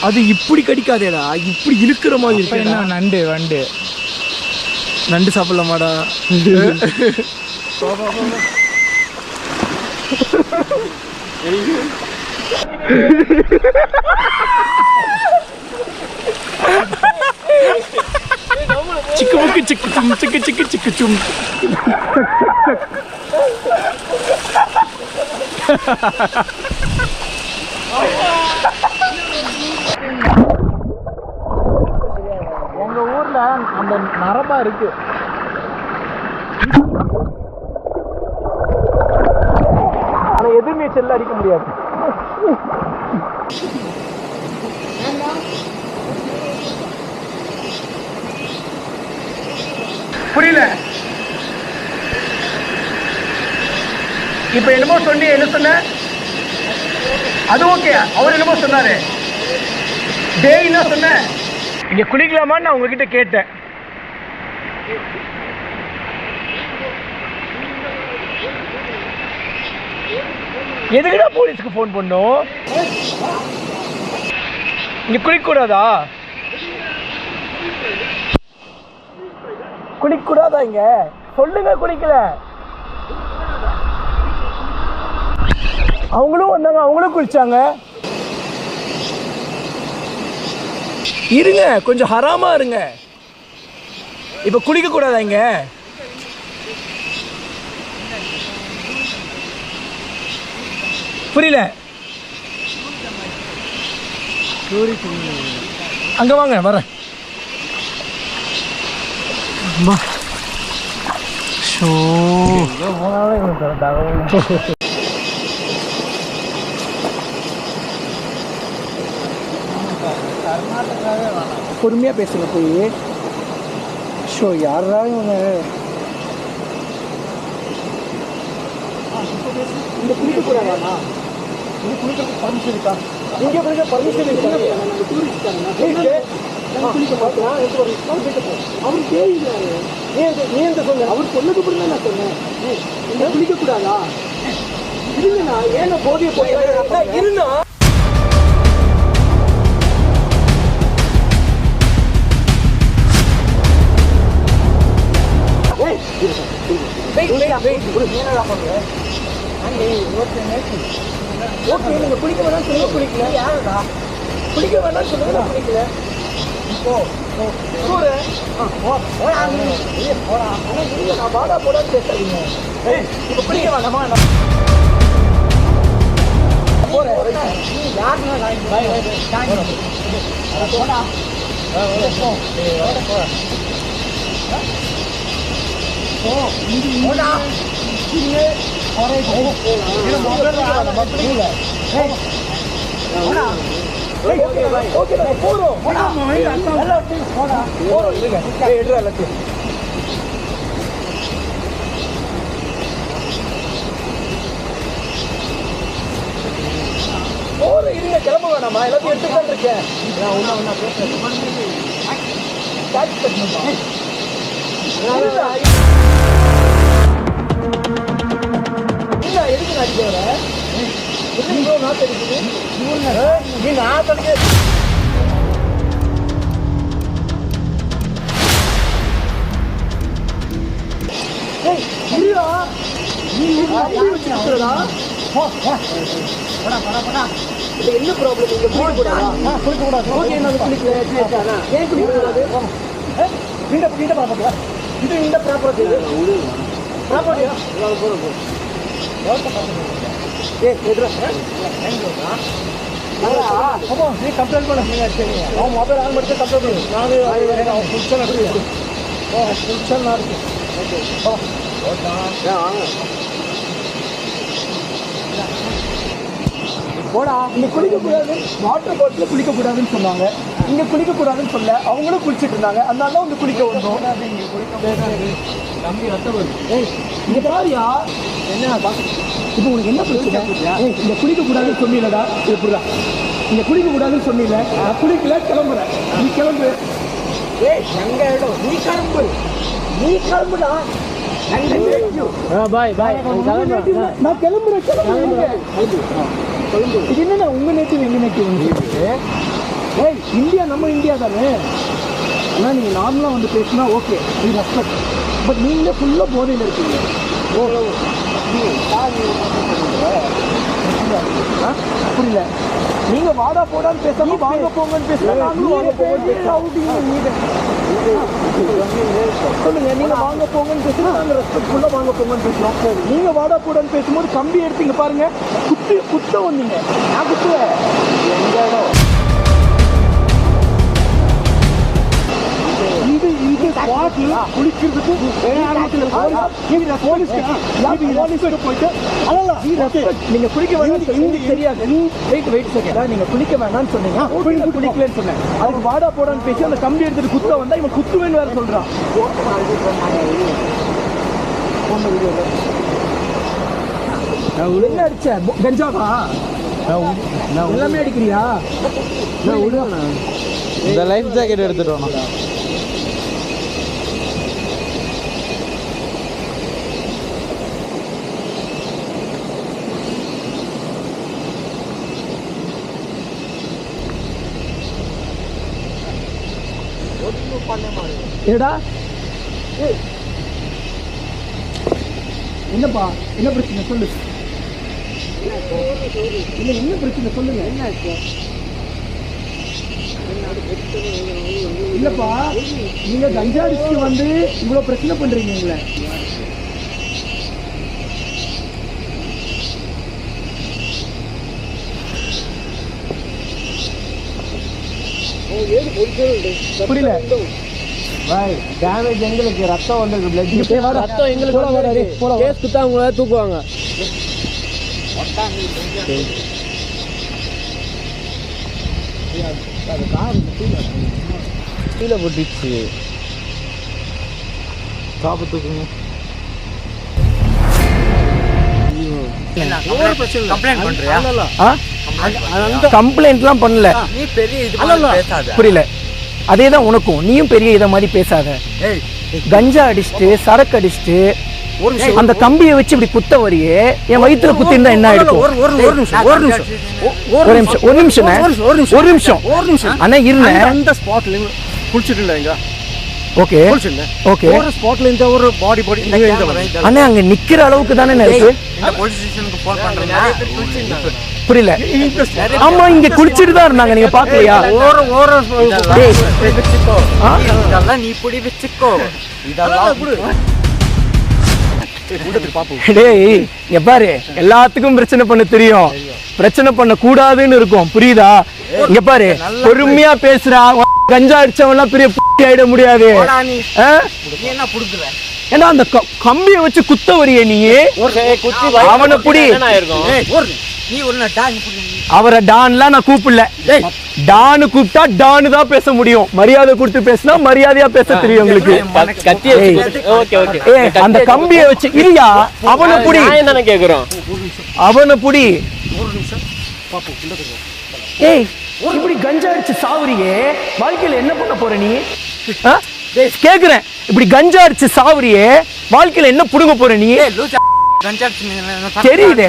அது. இப்படி கடிக்காதேடா, இப்படி இழுக்கிற மாதிரி இருக்கு. என்ன நண்டு வண்டு நண்டு சாப்பிடலாமாடா? சிக்கு முக்கு சிக்கு சும் சிக்கு சிக்கு சிக்கு சும். எங்க ஊர்ல அந்த நரம்பா இருக்கு. ஆனா எதிர்நீச்சல் அடிக்க முடியாது. புரியல. இப்ப என்னமோ சொன்னி, என்ன சொன்ன? அது ஓகே. அவர் என்னமோ சொன்னாரு. டேய், என்ன சொன்ன? இங்க குளிக்கலாமான்னு நான் உங்ககிட்ட கேட்டேன். எதுக்குடா போலீஸ்க்கு போன் பண்ணோம்? இங்க குளிக்க கூடாதா? குளிக்க கூடாதா? இங்க சொல்லுங்க, குளிக்கல. அவங்களும் வந்தாங்க, அவங்களும் குளிச்சாங்க. இருங்க, கொஞ்சம் ஹராமா இருங்க. இப்ப குளிக்க கூடாதா இங்க? புரியல. அங்க வாங்க, வரேன். பொறுமையா பேசுங்க போய். ஷோ, யாரா இவங்க? இந்த குளிக்க கூடாதா? இந்த குளிக்கிறதுக்கு பர்மிஷன் இருக்கா? இங்கே குளிக்க பர்மிஷன் இருக்கா? குளிக்க மாட்டோம். அவர் பேசுறாரு. நீ எந்த சொன்ன? அவர் சொன்னது கூட தான் நான் சொன்னேன். இந்த குளிக்க கூடாதா? இருங்கண்ணா, ஏன்னா போதிய போய் இருந்தா ஓகே, நீங்க குளிக்க வேணாம் சொல்லுங்க, குளிக்கல. யாருடா குளிக்க வேணாம் சொல்லுங்க, நான் குளிக்கல. இப்போ வாடா போடான்னு பேசாதீங்க. இப்ப குளிக்க வேண்டாமா? யாருன்னா இருங்க கிளம்ப வேணாமா எல்லாத்தையும் எடுத்துக்கிட்டு இருக்கேன் எதுக்கு அடிக்க வர இவ்வளோ நாட்டு அடிக்குது நீ நாட்டு அடிக்க என்ன ப்ராப்ளம் நீங்க குளிக்கக்கூடாது ஓகே நான் குளிக்கல ஏன் குளிக்கக்கூடாது இந்த ப்ராப்பர்ட்டியா இது இந்த ப்ராப்பர்ட்டி ப்ராப்பர்ட்டியா நீ கம்ப்ளைண்ட் பண்ண அவன் மொபைல் ஆன் பண்ணிட்டு கம்ப்ளைண்ட் பண்ணு நான் ஃபுல்சல் ஃபுல்சல் நான் இருக்கேன் போடா இங்க குளிக்கக்கூடாது வாட்டர் பாட்டில் குளிக்கக்கூடாதுன்னு சொன்னாங்க இங்க குளிக்கக்கூடாதுன்னு சொல்ல அவங்களும் குளிச்சுட்டு இருந்தாங்க அதனால தான் வந்து குளிக்க வந்தோம் தம்பி ரத்தம் வருது இங்க பாரியா என்ன இப்போ உனக்கு என்ன பிரச்சனை இங்க குளிக்கக்கூடாதுன்னு சொன்னீங்களா எப்படிடா இங்க குளிக்கக்கூடாதுன்னு சொன்னீங்க நான் குளிக்கல கிளம்புறேன் நீ கிளம்பு எங்க இடம் நீ கிளம்புடா பாய் பாய் நான் கிளம்புறேன் இது என்ன உங்க நேட்டிவ் எங்க நேட்டிவ் ஏய் இந்தியா நம்ம இந்தியா தானே ஆனால் நீங்கள் நார்மலாக வந்து பேசினா ஓகே வி ரெஸ்பெக்ட் பட் நீங்களே ஃபுல்லாக போதையில் இருக்கீங்க புரியல நீங்கள் வாடா போடான்னு பேசாம வாங்க போங்கன்னு பேசுனா சொல்லுங்க நீங்க வாங்க போங்கன்னு பேசுனா நாங்கள் ரெஸ்பெக்ட்ஃபுல்லாக வாங்க போங்கன்னு பேசுகிறோம் நீங்கள் வாடா போடான்னு பேசும்போது கம்பி எடுத்தீங்க பாருங்க குத்த வந்தீங்க நான் குத்துவேன் எங்க இடம் இது ஸ்பாட்ல குளிக்கிறதுக்கு போயிட்டு நீங்க குளிக்க வேண்டாம் தெரியாது வெயிட் செகண்ட் நீங்க குளிக்க வேண்டாம்னு சொன்னீங்க குளிக்கலன்னு சொன்னேன் அதுக்கு வாடா போடான்னு பேசி அந்த கம்பி எடுத்துட்டு குத்த வந்தா இவன் குத்துவேன்னு வேற சொல்றான் என்ன அடிச்ச கஞ்சாவா எல்லாமே அடிக்கிறியா இந்த லைஃப் ஜாக்கெட் எடுத்துட்டு வரணும் ஏடா என்னப்பா என்ன பிரச்சனை சொல்லு இல்ல என்ன பிரச்சனை சொல்லுங்க என்ன இல்லப்பா நீங்க கஞ்சா அடிச்சுட்டு வந்து இவ்வளவு பிரச்சனை பண்றீங்களே புரியல பாய் டேமேஜ் எங்களுக்கு ரத்தம் வந்திருக்கு பிளட் ரத்தம் எங்களுக்கு கேஸ் குத்தா உங்களை தூக்குவாங்க கீழே போட்டுச்சு காப்பு தூக்குங்க கம்ப்ளைண்ட்லாம் பண்ணல புரியல அதேதான் உனக்கும் நீயும் பெரிய இதை மாதிரி பேசாத கஞ்சா அடிச்சுட்டு சரக்கு அடிச்சுட்டு அந்த கம்பியை வச்சு இப்படி குத்த வரியே என் வயிற்றுல குத்திருந்தா என்ன ஆயிடும் ஒரு நிமிஷம் அண்ணா இருந்தேன் அந்த ஸ்பாட்ல குளிச்சுட்டு ஓகே ஓகே ஒரு ஸ்பாட்ல இந்த ஒரு பாடி அண்ணா அங்க நிக்கிற அளவுக்கு தானே இருக்கு புரியல ஆமா இங்க குளிச்சுட்டு தான் இருந்தாங்க நீங்க பாக்கலையா நீ இப்படி வச்சுக்கோ இதெல்லாம் டேய் பாரு எல்லாத்துக்கும் பிரச்சனை பண்ண தெரியும் பிரச்சனை பண்ண கூடாதுன்னு இருக்கும் புரியுதா இங்க பாரு பொறுமையா பேசுறா கஞ்சா அடிச்சவன்லாம் பெரிய ஆயிட முடியாது ஏன்னா அந்த கம்பியை வச்சு குத்த வரிய நீ அவனை புடி அவரை டான்லாம் நான் கூப்பிடல. டானு கூப்பிட்டா டானு தான் பேச முடியும். மரியாதை கொடுத்து பேசினா மரியாதையா பேச தெரியும் உங்களுக்கு. அந்த கம்பியை வச்சு இல்லையா அவனை புடி. கேக்குறோம் அவனை புடி. ஏய் இப்படி கஞ்சா அடிச்சு சாவுறியே, வாழ்க்கையில என்ன பண்ண போற நீ? கேக்குறேன், இப்படி கஞ்சா அடிச்சு சாவுறியே, வாழ்க்கையில என்ன புடுங்க போற நீ? தெரியுதே.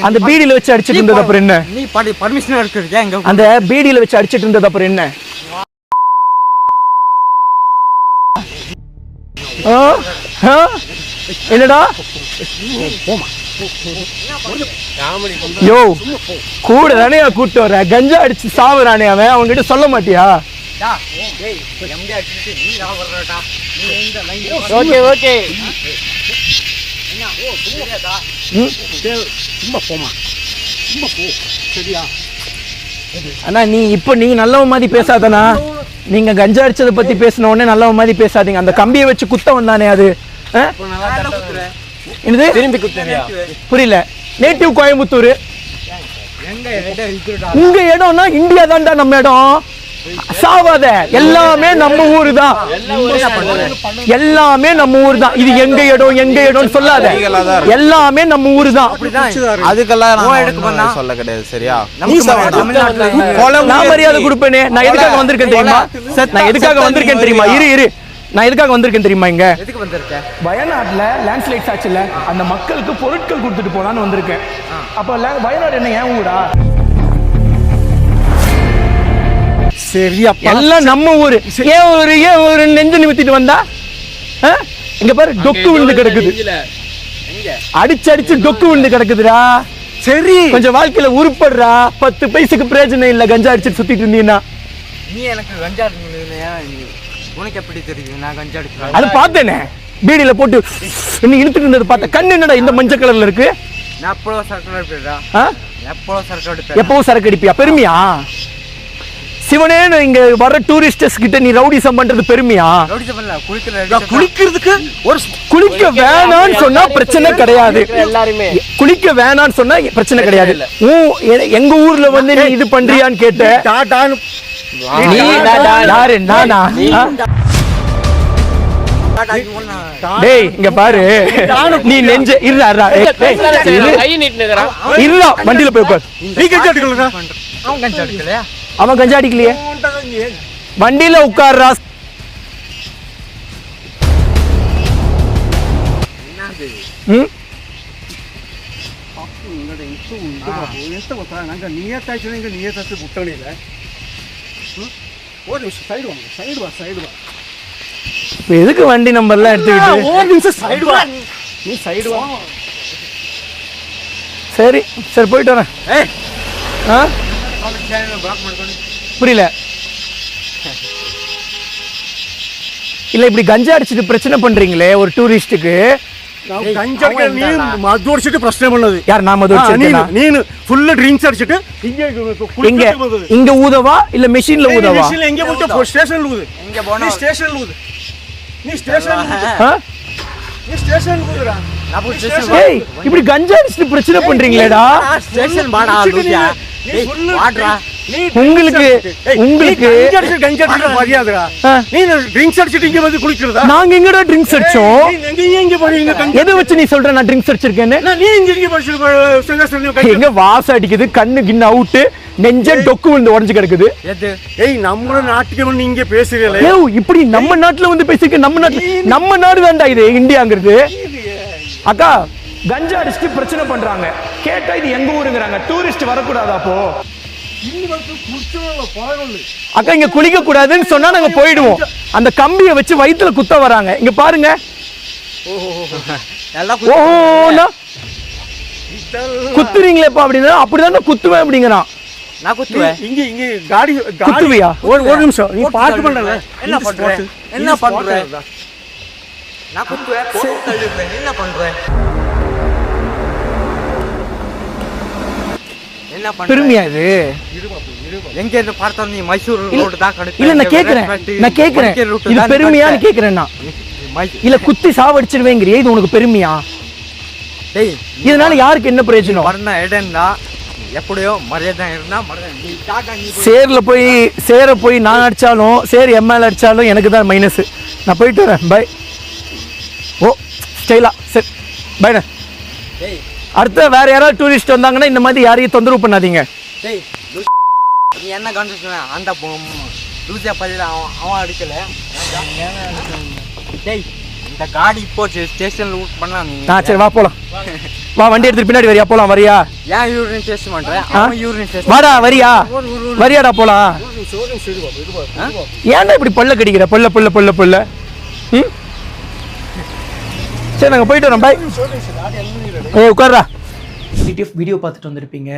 அந்த பீடியில வச்சு அடிச்சிட்டு இருந்தது அப்புறம் என்ன? அந்த பீடியில வச்சு அடிச்சிட்டு இருந்தது அப்புறம் என்ன? என்னடா யோ கூட தானே கூட்டு வர, கஞ்சா அடிச்சு சாவுறானே அவன், அவன்கிட்ட சொல்ல மாட்டியா? ஓகே ஓகே அண்ணா நீ இப்ப நீங்க நல்லவ மாதிரி பேசாதண்ணா. நீங்க கஞ்சா அடிச்சதை பத்தி பேசின உடனே நல்லவ மாதிரி பேசாதீங்க. அந்த கம்பியை வச்சு குத்த வந்தானே அது என்னது? திரும்பி குத்துறியா? புரியல. நேட்டிவ் கோயம்புத்தூர். உங்க இடம்னா இந்தியா தான்டா நம்ம இடம். சாவாத, எல்லாமே நம்ம ஊரு தான், எல்லாமே நம்ம ஊர் தான். இது எங்க இடம் எங்க இடம்னு சொல்லாத, எல்லாமே நம்ம ஊரு தான். அதுக்கெல்லாம் சொல்ல கிடையாது. சரியா? நான் மரியாதை கொடுப்பேனே. நான் எதுக்காக வந்திருக்கேன் தெரியுமா? நான் எதுக்காக வந்திருக்கேன் தெரியுமா? இரு நான் எதுக்காக வந்திருக்கேன் தெரியுமா? இங்க வயநாட்டுல லேண்ட்ஸ்லைட்ஸ் ஆச்சுல, அந்த மக்களுக்கு பொருட்கள் கொடுத்துட்டு போலான்னு வந்திருக்கேன். அப்ப வயநாடு என்ன ஏன் ஊரா? சரியா, எல்லாம் நம்ம ஊரு. ஏன் ஒரு நெஞ்சு நிமித்திட்டு வந்தா? இங்க பாரு, டொக்கு விழுந்து கிடக்குது. அடிச்சு டொக்கு விழுந்து கிடக்குதுடா. சரி, கொஞ்சம் வாழ்க்கையில உருப்படுறா. 10 பைசைக்கு பிரயோஜனம் இல்ல கஞ்சா அடிச்சு சுத்திட்டு இருந்தீங்கன்னா. நீ எனக்கு கஞ்சா உனக்கு எப்படி தெரியுது நான் கஞ்சா அடிக்கிறேன்? அது பார்த்தேனே, பீடியில போட்டு நீ இழுத்துட்டு இருந்தது பார்த்தேன். கண்ணு என்னடா இந்த மஞ்சள் கலர்ல இருக்கு? நான் எப்போ சரக்கு அடிப்பேடா? எப்பவும் சரக்கு அடிப்பியா? பெருமையா? சிவனே, இங்க வர டூரிஸ்டர்ஸ் கிட்ட நீ ரவுடிசம் பண்றது பெருமையா? குளிக்கிறதுக்கு ஒரு குளிக்க வேணான்னு சொன்னா பிரச்சனை கிடையாது. எல்லாருமே குளிக்க வேணான்னு சொன்னா பிரச்சனை கிடையாது. எங்க ஊர்ல வந்து நீ இது பண்றியான்னு கேட்ட. யாரு? நானா? டேய் இங்க பாரு, நீ நெஞ்ச இருடா வண்டியில போய் உட்கார். நீ கஞ்சா அடிக்கல? அவன் கஞ்சா அடிக்கலையா? அவன் கஞ்சா அடிக்கலையே. வண்டியில உட்கார்றா. எதுக்கு வண்டி நம்பர்லாம் எடுத்துக்கிட்டு? சரி சரி போயிட்டு வரேன். புரியல. இல்ல இப்படி கஞ்சா அடிச்சுட்டு பிரச்சனை பண்றீங்களே ஒரு டூரிஸ்டுக்கு. மது அடிச்சுட்டு பிரச்சனை பண்ணது யார்? நான் மது அடிச்சேனா? நீனு ஃபுல்லா ட்ரிங்க்ஸ் அடிச்சிட்டு இங்க இங்க ஊதவா இல்ல மெஷின்ல ஊதவா? மெஷின்ல எங்க போட்டு ஸ்டேஷன்ல ஊது. இங்க போனா நீ ஸ்டேஷன்ல ஊது. நீ ஸ்டேஷன்ல ஊதுடா. ஏய் இப்படி கஞ்சா அடிச்சுட்டு பிரச்சனை பண்றீங்களேடா. ஸ்டேஷன் பாடா லூசியா. நீ ஃபுல்லா வாட்றா. உங்களுக்கு கஞ்சா அடிச்சுட்டு மரியாதைடா. நீ ட்ரிங்க்ஸ் அடிச்சிட்டு இங்க வந்து குளிக்கிறதா? நாங்க எங்கடா ட்ரிங்க்ஸ் அடிச்சோம்? நீ எங்க போறீங்க? எதை வச்சு நீ சொல்ற நான் ட்ரிங்க்ஸ் அடிச்சிருக்கேன்னு? நீ இங்க படிச்சிருக்க. எங்க வாசம் அடிக்குது, கண்ணு கிண்ணு அவுட்டு, நெஞ்ச டொக்கு விழுந்து உடஞ்சு கிடக்குது. ஏய் நம்ம நாட்டுக்கு வந்து இங்க பேசுறீங்களே. ஏய் இப்படி நம்ம நாட்டுல வந்து பேசிக்க. நம்ம நாடு தான்டா இது இந்தியாங்கிறது. அக்கா கஞ்சா அடிச்சுட்டு பிரச்சனை பண்றாங்க. கேட்டா இது எங்க ஊருங்கிறாங்க. டூரிஸ்ட் வரக்கூடாதா? அப்போ அக்கா இங்க குளிக்க கூடாதுன்னு சொன்னா நாங்க போயிடுவோம். அந்த கம்பியை வச்சு வயித்துல குத்த வராங்க. இங்க பாருங்க. குத்துறீங்களேப்பா அப்படின்னா அப்படிதான் குத்துவேன் அப்படிங்கிறான். நான் குத்துவேன். இங்க காடி குத்துவியா? ஒரு நிமிஷம் நீ பார்க்க பண்ணல. என்ன பண்ற? நான் குத்துவேன், போட்டு தள்ளுவேன். என்ன பண்ற? என்ன பண்ற? பெருமையா இது? எங்க இருந்து பார்த்தா நீ மைசூர் ரோட் தான் கடை. இல்ல நான் கேக்குறேன் இது பெருமையான்னு கேக்குறேன் நான். இல்ல குத்தி சாவடிச்சிருவேங்கறியே, இது உனக்கு பெருமையா? டேய் இதனால யாருக்கு என்ன பிரயோஜனம்? மரண இடம்னா எப்படியோ மரியாதை இருந்தா மரணம் நீ காக்கா நீ சேரை போய் நான் அடிச்சாலும் சேர் எம்எல் அடிச்சாலும் எனக்கு தான் மைனஸ். நான் போயிட்டு வரேன். பை. ஓ ஸ்டைலா சரி பைண்ணே. டேய் அடுத்த வேற யாராவது டூரிஸ்ட் வந்தாங்கன்னா இந்த மாதிரி யாரையும் தொந்தரவு பண்ணாதீங்க. டேய் நீ என்ன கண்டுச்சுன அந்த லூசியா பதில அவன் அடிக்கல. டேய் இந்த காடி போச்சு ஸ்டேஷன்ல ஊட் பண்ணலாம் நீ. சரி வா போலாம். வா வண்டி எடுத்துட்டு பின்னாடி வரியா? போலாம் வரியா? ஏன் யூரின் டெஸ்ட் பண்றேன்? அவன் யூரின் டெஸ்ட் வாடா வரியா? வரியாடா போலாம். ஏன்டா இப்படி பல்ல கடிக்கிற? பல்ல ம் சரி நாங்கள் போயிட்டு வரோம். பாய். உட்கார்றா. டிடிஎஃப் வீடியோ பார்த்துட்டு வந்திருப்பீங்க.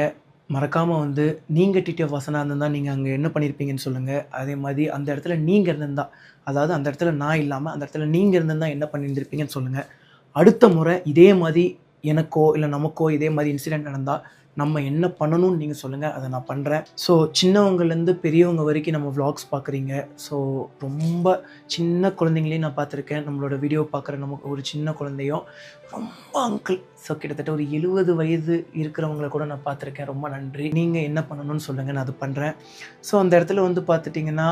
மறக்காமல் வந்து நீங்கள் டிடிஎஃப் வாசனாக இருந்தால் நீங்கள் அங்கே என்ன பண்ணியிருப்பீங்கன்னு சொல்லுங்கள். அதே மாதிரி அந்த இடத்துல நீங்கள் இருந்திருந்தா, அதாவது அந்த இடத்துல நான் இல்லாமல் அந்த இடத்துல நீங்கள் இருந்திருந்தால் என்ன பண்ணியிருந்திருப்பீங்கன்னு சொல்லுங்கள். அடுத்த முறை இதே மாதிரி எனக்கோ இல்லை நமக்கோ இதே மாதிரி இன்சிடெண்ட் நடந்தால் நம்ம என்ன பண்ணணும்னு நீங்கள் சொல்லுங்கள், அதை நான் பண்ணுறேன். ஸோ சின்னவங்கலேருந்து பெரியவங்க வரைக்கும் நம்ம vlogs பார்க்குறீங்க. ஸோ ரொம்ப சின்ன குழந்தைங்களையும் நான் பார்த்துருக்கேன். நம்மளோட வீடியோ பார்க்குற நமக்கு ஒரு சின்ன குழந்தையும் ரொம்ப அங்கிள், ஸோ கிட்டத்தட்ட ஒரு 70 வயது இருக்கிறவங்கள கூட நான் பார்த்துருக்கேன். ரொம்ப நன்றி. நீங்கள் என்ன பண்ணணும்னு சொல்லுங்கள், நான் அது பண்ணுறேன். ஸோ அந்த இடத்துல வந்து பார்த்துட்டிங்கன்னா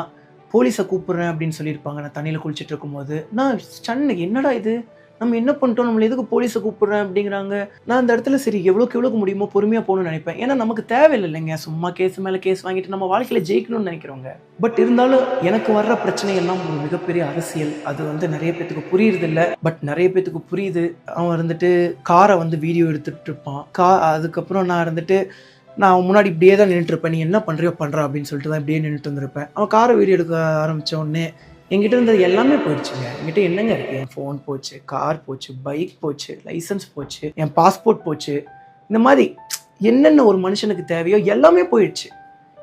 போலீஸை கூப்பிட்றேன் அப்படின்னு சொல்லியிருப்பாங்க. நான் தண்ணியில் குளிச்சுட்டு இருக்கும்போது நான் சன்னுக்கு என்னடா இது, நம்ம என்ன பண்ணிட்டோம், நம்மளை எதுக்கு போலீஸை கூப்பிட்றேன் அப்படிங்கிறாங்க. நான் அந்த இடத்துல சரி எவ்வளோக்கு முடியுமோ பொறுமையாக போகணும்னு நினைப்பேன். ஏன்னா நமக்கு தேவையில்லை இல்லைங்க, சும்மா கேஸ் மேலே கேஸ் வாங்கிட்டு நம்ம வாழ்க்கையில் ஜெயிக்கணும்னு நினைக்கிறோங்க. பட் இருந்தாலும் எனக்கு வர்ற பிரச்சனை எல்லாம் ஒரு மிகப்பெரிய அரசியல். அது வந்து நிறைய பேத்துக்கு புரியுறதில்ல, பட் நிறைய பேத்துக்கு புரியுது. அவன் இருந்துட்டு காரை வந்து வீடியோ எடுத்துகிட்டு இருப்பான். அதுக்கப்புறம் நான் அவன் முன்னாடி இப்படியே தான் நின்றுட்டு இருப்பேன். நீ என்ன பண்ணுறியோ பண்ணுறா அப்படின்னு சொல்லிட்டு தான் இப்படியே நின்றுட்டு வந்திருப்பேன். அவன் காரை வீடியோ எடுக்க ஆரம்பித்த உடனே என்கிட்ட இருந்தது எல்லாமே போயிடுச்சுங்க. என்கிட்ட என்னங்க இருக்குது, என் ஃபோன் போச்சு, கார் போச்சு, பைக் போச்சு, லைசன்ஸ் போச்சு, என் பாஸ்போர்ட் போச்சு. இந்த மாதிரி என்னென்ன ஒரு மனுஷனுக்கு தேவையோ எல்லாமே போயிடுச்சு.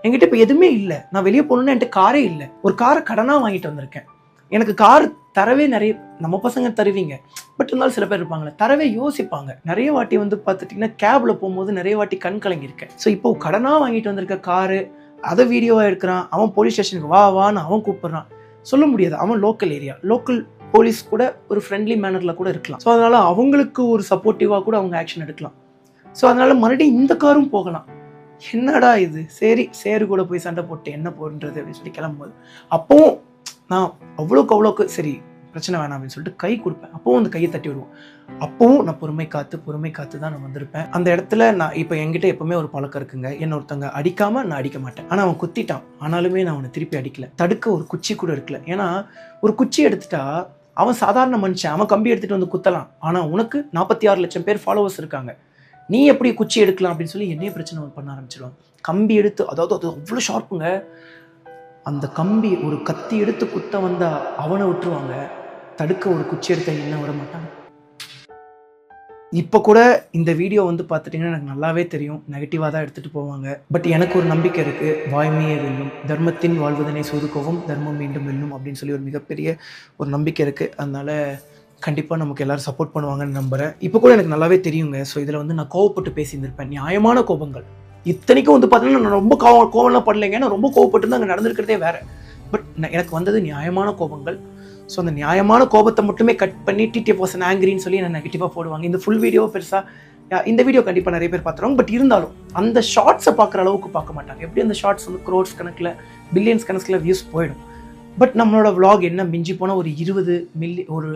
என்கிட்ட இப்போ எதுவுமே இல்லை. நான் வெளியே போகணுன்னு என்கிட்ட காரே இல்லை. ஒரு காரை கடனாக வாங்கிட்டு வந்திருக்கேன். எனக்கு கார் தரவே நிறைய நம்ம பசங்க தருவீங்க, பட் இருந்தாலும் சில பேர் இருப்பாங்களே தரவே யோசிப்பாங்க. நிறைய வாட்டி வந்து பார்த்துட்டிங்கன்னா கேபில் போகும்போது நிறைய வாட்டி கண் கலங்கியிருக்கேன். ஸோ இப்போ கடனாக வாங்கிட்டு வந்திருக்க காரு அதை வீடியோவாக எடுக்கிறான். அவன் போலீஸ் ஸ்டேஷனுக்கு வான்னு அவன் கூப்பிட்றான். சொல்ல முடியாது, அவன் லோக்கல் போலீஸ் கூட ஒரு ஃப்ரெண்ட்லி மேனரில் கூட இருக்கலாம். ஸோ அதனால் அவங்களுக்கு ஒரு சப்போர்ட்டிவாக கூட அவங்க ஆக்ஷன் எடுக்கலாம். ஸோ அதனால் மறுபடியும் இந்த காரும் போகலாம். என்னடா இது, சரி சேரு கூட போய் சண்டை போட்டு என்ன போடுறது அப்படின்னு சொல்லி கிளம்பும்போது அப்போவும் நான் அவ்வளோக்கு சரி பிரச்சனை வேணாம் அப்படின்னு சொல்லிட்டு கை கொடுப்பேன். அப்போவும் அந்த கையை தட்டி விடுவோம். அப்போவும் நான் பொறுமை காத்து தான் நான் வந்திருப்பேன். அந்த இடத்துல நான் இப்போ என்கிட்ட எப்பவுமே ஒரு பழக்கம் இருக்குங்க. என்ன ஒருத்தங்க அடிக்காம நான் அடிக்க மாட்டேன். ஆனால் அவன் குத்திட்டான், ஆனாலுமே நான் அவனை திருப்பி அடிக்கல. தடுக்க ஒரு குச்சி கூட இருக்கல. ஏன்னா ஒரு குச்சி எடுத்துட்டா அவன் சாதாரண மனுஷன், அவன் கம்பி எடுத்துட்டு வந்து குத்தலாம். ஆனால் உனக்கு 46 லட்சம் பேர் ஃபாலோவர்ஸ் இருக்காங்க, நீ எப்படி குச்சி எடுக்கலாம் அப்படின்னு சொல்லி என்னைய பிரச்சனை பண்ண ஆரம்பிச்சிடுவாங்க. கம்பி எடுத்து, அதாவது அது அவ்வளோ ஷார்ப்புங்க. அந்த கம்பி ஒரு கத்தி எடுத்து குத்த வந்தா அவனை விட்டுருவாங்க, தடுக்க ஒரு குச்சி எடுத்த என்ன விட மாட்டாங்க. இப்போ கூட இந்த வீடியோ வந்து பார்த்துட்டிங்கன்னா எனக்கு நல்லாவே தெரியும் நெகட்டிவாக தான் எடுத்துகிட்டு போவாங்க. பட் எனக்கு ஒரு நம்பிக்கை இருக்குது, வாய்மையே வெல்லும், தர்மத்தின் வாழ்வதனை சொதுக்கவும் தர்மம் மீண்டும் வெல்லும் அப்படின்னு சொல்லி ஒரு மிகப்பெரிய ஒரு நம்பிக்கை இருக்குது. அதனால் கண்டிப்பாக நமக்கு எல்லோரும் சப்போர்ட் பண்ணுவாங்கன்னு நம்புகிறேன். இப்போ கூட எனக்கு நல்லாவே தெரியுங்க. ஸோ இதில் வந்து நான் கோவப்பட்டு பேசியிருந்திருப்பேன், நியாயமான கோபங்கள். இத்தனைக்கும் வந்து பார்த்தீங்கன்னா நான் ரொம்ப கோவம்லாம் படலைங்க, நான் ரொம்ப கோவப்பட்டு தான் அங்கே நடந்திருக்கிறதே வேறு. பட் எனக்கு வந்தது நியாயமான கோபங்கள். ஸோ அந்த நியாயமான கோபத்தை மட்டுமே கட் பண்ணி டிடிஎஃப் வாஸ் ஆங்கிரின்னு சொல்லி நான் நெகட்டிவாக போடுவாங்க. இந்த ஃபுல் வீடியோவை பெருசாக இந்த வீடியோ கண்டிப்பாக நிறைய பேர் பார்த்துருவாங்க. பட் இருந்தாலும் அந்த ஷார்ட்ஸை பார்க்குற அளவுக்கு பார்க்க மாட்டாங்க. எப்படி அந்த ஷார்ட்ஸ் வந்து க்ரோர்ஸ் கணக்கில் பில்லியன்ஸ் கணக்கில் வியூஸ் போயிடும். பட் நம்மளோட vlog என்ன மிஞ்சி போனால் ஒரு 20 மில்லியன், ஒரு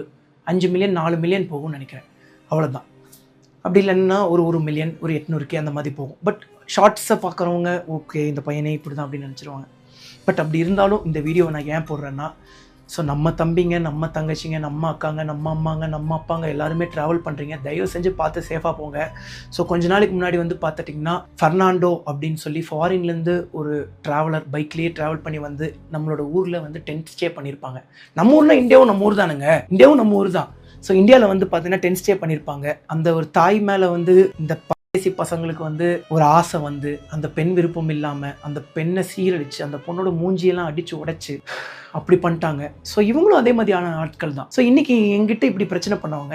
5 மில்லியன் 4 மில்லியன் போகும்னு நினைக்கிறேன், அவ்வளோதான். அப்படி இல்லைன்னா ஒரு மில்லியன், ஒரு 800K அந்த மாதிரி போகும். பட் ஷார்ட்ஸை பார்க்குறவங்க ஓகே இந்த பையனே இப்படி தான் அப்படின்னு நினச்சிருவாங்க. பட் அப்படி இருந்தாலும் இந்த வீடியோவை நான் ஏன் போடுறேன்னா, ஸோ நம்ம தம்பிங்க, நம்ம தங்கச்சிங்க, நம்ம அக்காங்க, நம்ம அம்மாங்க, நம்ம அப்பாங்க எல்லாருமே ட்ராவல் பண்ணுறீங்க, தயவு செஞ்சு பார்த்து சேஃபாக போங்க. ஸோ கொஞ்ச நாளைக்கு முன்னாடி வந்து பார்த்துட்டிங்கன்னா ஃபெர்னாண்டோ அப்படின்னு சொல்லி ஃபாரின்லேருந்து ஒரு ட்ராவலர் பைக்லேயே ட்ராவல் பண்ணி வந்து நம்மளோட ஊரில் வந்து டென்ட் ஸ்டே பண்ணியிருப்பாங்க. நம்ம ஊரில் இந்தியாவும் நம்ம ஊர் தானுங்க, இந்தியாவும் நம்ம ஊர் தான். ஸோ இந்தியாவில் வந்து பார்த்தீங்கன்னா டென்ட் ஸ்டே பண்ணியிருப்பாங்க. அந்த ஒரு தாய் மேலே வந்து இந்த பரதேசி பசங்களுக்கு வந்து ஒரு ஆசை வந்து அந்த பெண் விருப்பம் இல்லாமல் அந்த பெண்ணை சீரடிச்சு அந்த பொண்ணோட மூஞ்சியெல்லாம் அடித்து உடைச்சு அப்படி பண்ணிட்டாங்க. ஸோ இவங்களும் அதே மாதிரியான ஆட்கள் தான். ஸோ இன்றைக்கி எங்கிட்ட இப்படி பிரச்சனை பண்ணவங்க,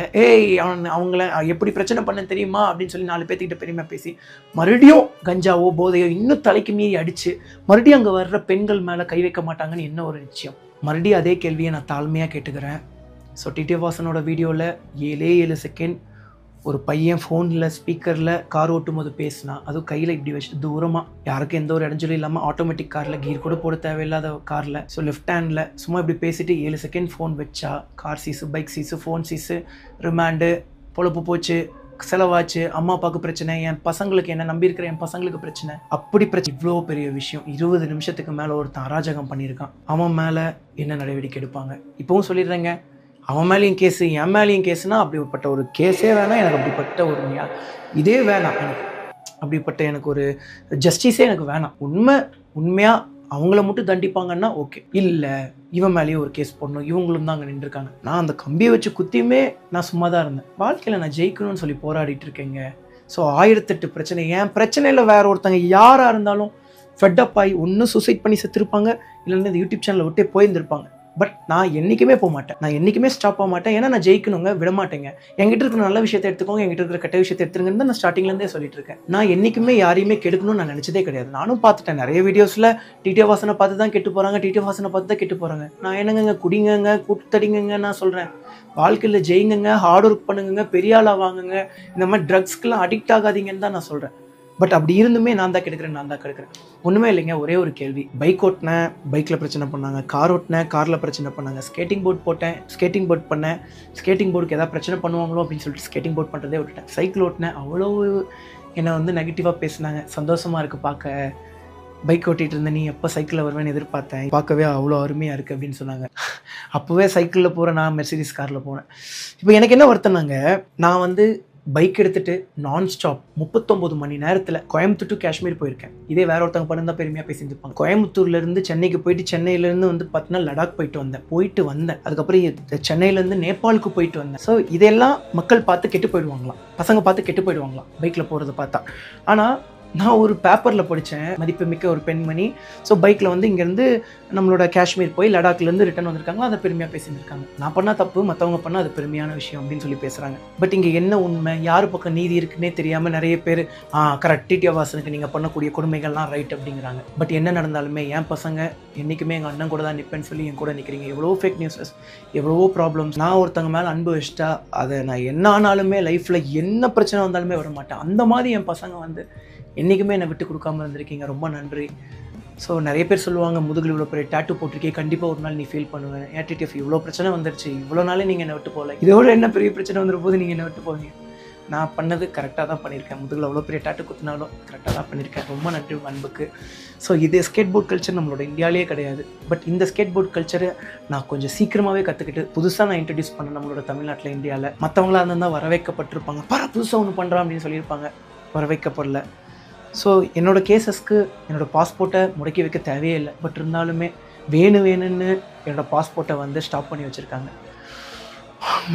அவங்கள எப்படி பிரச்சனை பண்ண தெரியுமா அப்படின்னு சொல்லி 4 பேர்த்துக்கிட்ட பெருமையாக பேசி மறுபடியும் கஞ்சாவோ போதையோ இன்னும் தலைக்கு மீறி அடித்து மறுபடியும் அங்கே வர்ற பெண்கள் மேலே கை வைக்க மாட்டாங்கன்னு என்ன ஒரு நிச்சயம். மறுபடியும் அதே கேள்வியை நான் தாழ்மையாக கேட்டுக்கிறேன். ஸோ டிடிஎஃப் வாசனோட வீடியோவில் 7 செகண்ட் ஒரு பையன் ஃபோனில் ஸ்பீக்கரில் கார் ஓட்டும் போது பேசினா, அதுவும் கையில் இப்படி வச்சுட்டு தூரமாக, யாருக்கும் எந்த ஒரு இடைஞ்சலும் இல்லாமல் ஆட்டோமேட்டிக் காரில் கீர் கூட போட தேவையில்லாத காரில், ஸோ லெஃப்ட் ஹேண்டில் சும்மா இப்படி பேசிட்டு 7 செகண்ட் ஃபோன் வச்சா car cheese, bike cheese, phone cheese, remand, பொழப்பு போச்சு, செலவாச்சு, அம்மா அப்பாவுக்கு பிரச்சனை, என் பசங்களுக்கு என்ன நம்பியிருக்கிற என் பசங்களுக்கு பிரச்சனை, அப்படி பிரச்சனை. இவ்வளோ பெரிய விஷயம் 20 நிமிஷத்துக்கு மேலே ஒருத்தன் அராஜகம் பண்ணியிருக்கான். அவன் மேலே என்ன நடவடிக்கை எடுப்பாங்க? இப்போவும் சொல்லிடுறேங்க, அவன் மேலேயும் கேஸு, என் மேலேயும் கேஸுனா அப்படிப்பட்ட ஒரு கேஸே வேணாம் எனக்கு. அப்படிப்பட்ட ஒரு இதே வேணாம் எனக்கு. அப்படிப்பட்ட எனக்கு ஒரு ஜஸ்டிஸே எனக்கு வேணாம். உண்மையாக அவங்கள மட்டும் தண்டிப்பாங்கன்னா ஓகே. இல்லை இவன் மேலேயும் ஒரு கேஸ் போடணும், இவங்களும் தான் அங்கே நின்றுருக்காங்க. நான் அந்த கம்பியை வச்சு குத்தியுமே நான் சும்மா தான் இருந்தேன். வாழ்க்கையில் நான் ஜெயிக்கணும்னு சொல்லி போராடிட்டு இருக்கேங்க. ஸோ 1008 பிரச்சனை, என் பிரச்சனையில் வேற ஒருத்தங்க யாராக இருந்தாலும் ஃபெட்டப் ஆகி ஒன்றும் சூசைட் பண்ணி செத்துருப்பாங்க, இல்லைன்னா இந்த யூடியூப் சேனலை விட்டே போயிருந்திருப்பாங்க. பட் நான் என்றைக்குமே போக மாட்டேன், நான் என்றைக்குமே ஸ்டாப் ஆக மாட்டேன். ஏன்னா நான் ஜெயிக்கணுங்க, விட மாட்டேங்க. என்கிட்ட இருக்கிற நல்ல விஷயத்தை எடுத்துக்கோங்க, என்கிட்ட இருக்கிற கெட்ட விஷயத்தை எடுத்துருங்கன்னு தான் நான் ஸ்டார்டிங்லேருந்தே சொல்லிட்டு இருக்கேன். நான் என்றைக்குமே யாரையுமே கெடுக்கணும்னு நான் நினச்சதே கிடையாது. நானும் பார்த்துட்டேன் நிறைய வீடியோஸில் டிடிஎஃப் வாசனை பார்த்து தான் கெட்டு போகிறாங்க, டிடிஎஃப் வாசனை பார்த்து தான் கெட்டு போகிறாங்க. நான் என்னங்க குடிங்கங்க, கூட்டடிங்கங்க நான் சொல்கிறேன். வாழ்க்கையில் ஜெயிங்க, ஹார்ட் ஒர்க் பண்ணுங்க, பெரிய ஆளாக வாங்குங்க, இந்த மாதிரி ட்ரக்ஸ்க்கெலாம் அடிக்ட் ஆகாதீங்கன்னு தான் நான் சொல்கிறேன். பட் அப்படி இருந்துமே நான் தான் கெடுக்கிறேன். ஒன்றுமே இல்லைங்க, ஒரே ஒரு கேள்வி. பைக் ஓட்டினேன், பைக்கில் பிரச்சனை பண்ணாங்க. கார் ஓட்டினேன், காரில் பிரச்சனை பண்ணாங்க. ஸ்கேட்டிங் போர்ட் போட்டேன், ஸ்கேட்டிங் போர்ட் பண்ணேன். ஸ்கேட்டிங் போர்டுக்கு எதாவது பிரச்சனை பண்ணுவாங்களோ அப்படின்னு சொல்லிட்டு ஸ்கேட்டிங் போர்ட் பண்ணுறதே விட்டுட்டேன். சைக்கிள் ஓட்டினேன், அவ்வளோ என்னை வந்து நெகட்டிவாக பேசினாங்க. சந்தோஷமாக இருக்குது பார்க்க, பைக் ஓட்டிகிட்டு இருந்தேன், நீ எப்போ சைக்கிளில் வருவேன்னு எதிர்பார்த்தேன், பார்க்கவே அவ்வளோ அருமையாக இருக்குது அப்படின்னு சொன்னாங்க. அப்போவே சைக்கிளில் போகிற நான் மெர்சிடிஸ் காரில் போனேன். இப்போ எனக்கு என்ன வருத்தம்னாங்க, நான் வந்து பைக் எடுத்துகிட்டு நான் ஸ்டாப் 39 மணி நேரத்தில் கோயம்புத்தூர் டு காஷ்மீர் போயிருக்கேன். இதே வேற ஒருத்தவங்க பண்ணி தான் பெருமையாக பேசியிருப்பாங்க. கோயம்புத்தூர்லேருந்து சென்னைக்கு போயிட்டு, சென்னையிலேருந்து வந்து பார்த்தீங்கன்னா லடாக் போயிட்டு வந்தேன். அதுக்கப்புறம் சென்னையிலேருந்து நேபாளுக்கு போயிட்டு வந்தேன். ஸோ இதெல்லாம் மக்கள் பார்த்து கெட்டு போயிடுவாங்களாம், பசங்க பார்த்து கெட்டு போயிடுவாங்களாம் பைக்கில் போகிறத பார்த்தா. ஆனால் நான் ஒரு பேப்பரில் படித்தேன், மதிப்புமிக்க ஒரு பெண்மணி. ஸோ பைக்கில் வந்து இங்கேருந்து நம்மளோட காஷ்மீர் போய் லடாக்லேருந்து ரிட்டர்ன் வந்திருக்காங்க. அதை பெருமையாக பேசியிருக்காங்க. நான் பண்ணால் தப்பு, மற்றவங்க பண்ணால் அது பெருமையான விஷயம் அப்படின்னு சொல்லி பேசுகிறாங்க. பட் இங்கே என்ன உண்மை, யார் பக்கம் நீதி இருக்குன்னே தெரியாமல் நிறைய பேர் கரெக்ட் டிடிஎஃப் வாசனுக்கு நீங்கள் பண்ணக்கூடிய கொடுமைகள்லாம் ரைட் அப்படிங்கிறாங்க. பட் என்ன நடந்தாலுமே என் பசங்க என்றைக்குமே எங்கள் அண்ணன் கூட தான் நிற்பேன்னு சொல்லி என் கூட நிற்கிறீங்க. எவ்வளோ ஃபேக் நியூஸஸ், எவ்வளவோ ப்ராப்ளம்ஸ். நான் ஒருத்தங்க மேலே அன்பு வச்சுட்டா அதை நான் என்ன ஆனாலுமே லைஃப்பில் என்ன பிரச்சனை வந்தாலுமே வர மாட்டேன். அந்த மாதிரி என் பசங்க வந்து என்றைக்குமே என்னை விட்டு கொடுக்காமல் இருந்திருக்கீங்க. ரொம்ப நன்றி. ஸோ நிறைய பேர் சொல்லுவாங்க, முதுகில் இவ்வளோ பெரிய டேட்டு போட்டிருக்கே, கண்டிப்பாக ஒரு நாள் நீ ஃபீல் பண்ணுவேன். டிடிஎஃப் இவ்வளோ பிரச்சனை வந்துருச்சு, இவ்வளோ நாளே நீங்கள் என்னை விட்டு போகல, இதோட என்ன பெரிய பிரச்சனை வந்துடும் போது நீங்கள் என்னை விட்டு போவீங்க. நான் பண்ணது கரெக்டாக தான் பண்ணியிருக்கேன். முதுகில் அவ்வளோ பெரிய டேட்டு குத்தினாலும் கரெக்டாக தான் பண்ணியிருக்கேன். ரொம்ப நன்றி உங்கள் அன்புக்கு. ஸோ இது ஸ்கேட் போர்ட் கல்ச்சர் நம்மளோட இந்தியாவிலே கிடையாது. பட் இந்த ஸ்கேட் போர்ட் கல்ச்சரை நான் கொஞ்சம் சீக்கிரமாகவே கற்றுக்கிட்டு புதுசாக நான் இன்ட்ரடியூஸ் பண்ணேன் நம்மளோட தமிழ்நாட்டில், இந்தியாவில். மற்றவங்களாக இருந்தால் வர வைக்கப்பட்டிருப்பாங்க, புதுசாக ஒன்று பண்ணுறான் அப்படின்னு சொல்லியிருப்பாங்க, வர வைக்கப்படல. ஸோ என்னோடய கேசஸ்க்கு என்னோடய பாஸ்போர்ட்டை முடக்கி வைக்க தேவையே இல்லை. பட் இருந்தாலுமே வேணும்னு என்னோடய பாஸ்போர்ட்டை வந்து ஸ்டாப் பண்ணி வச்சுருக்காங்க.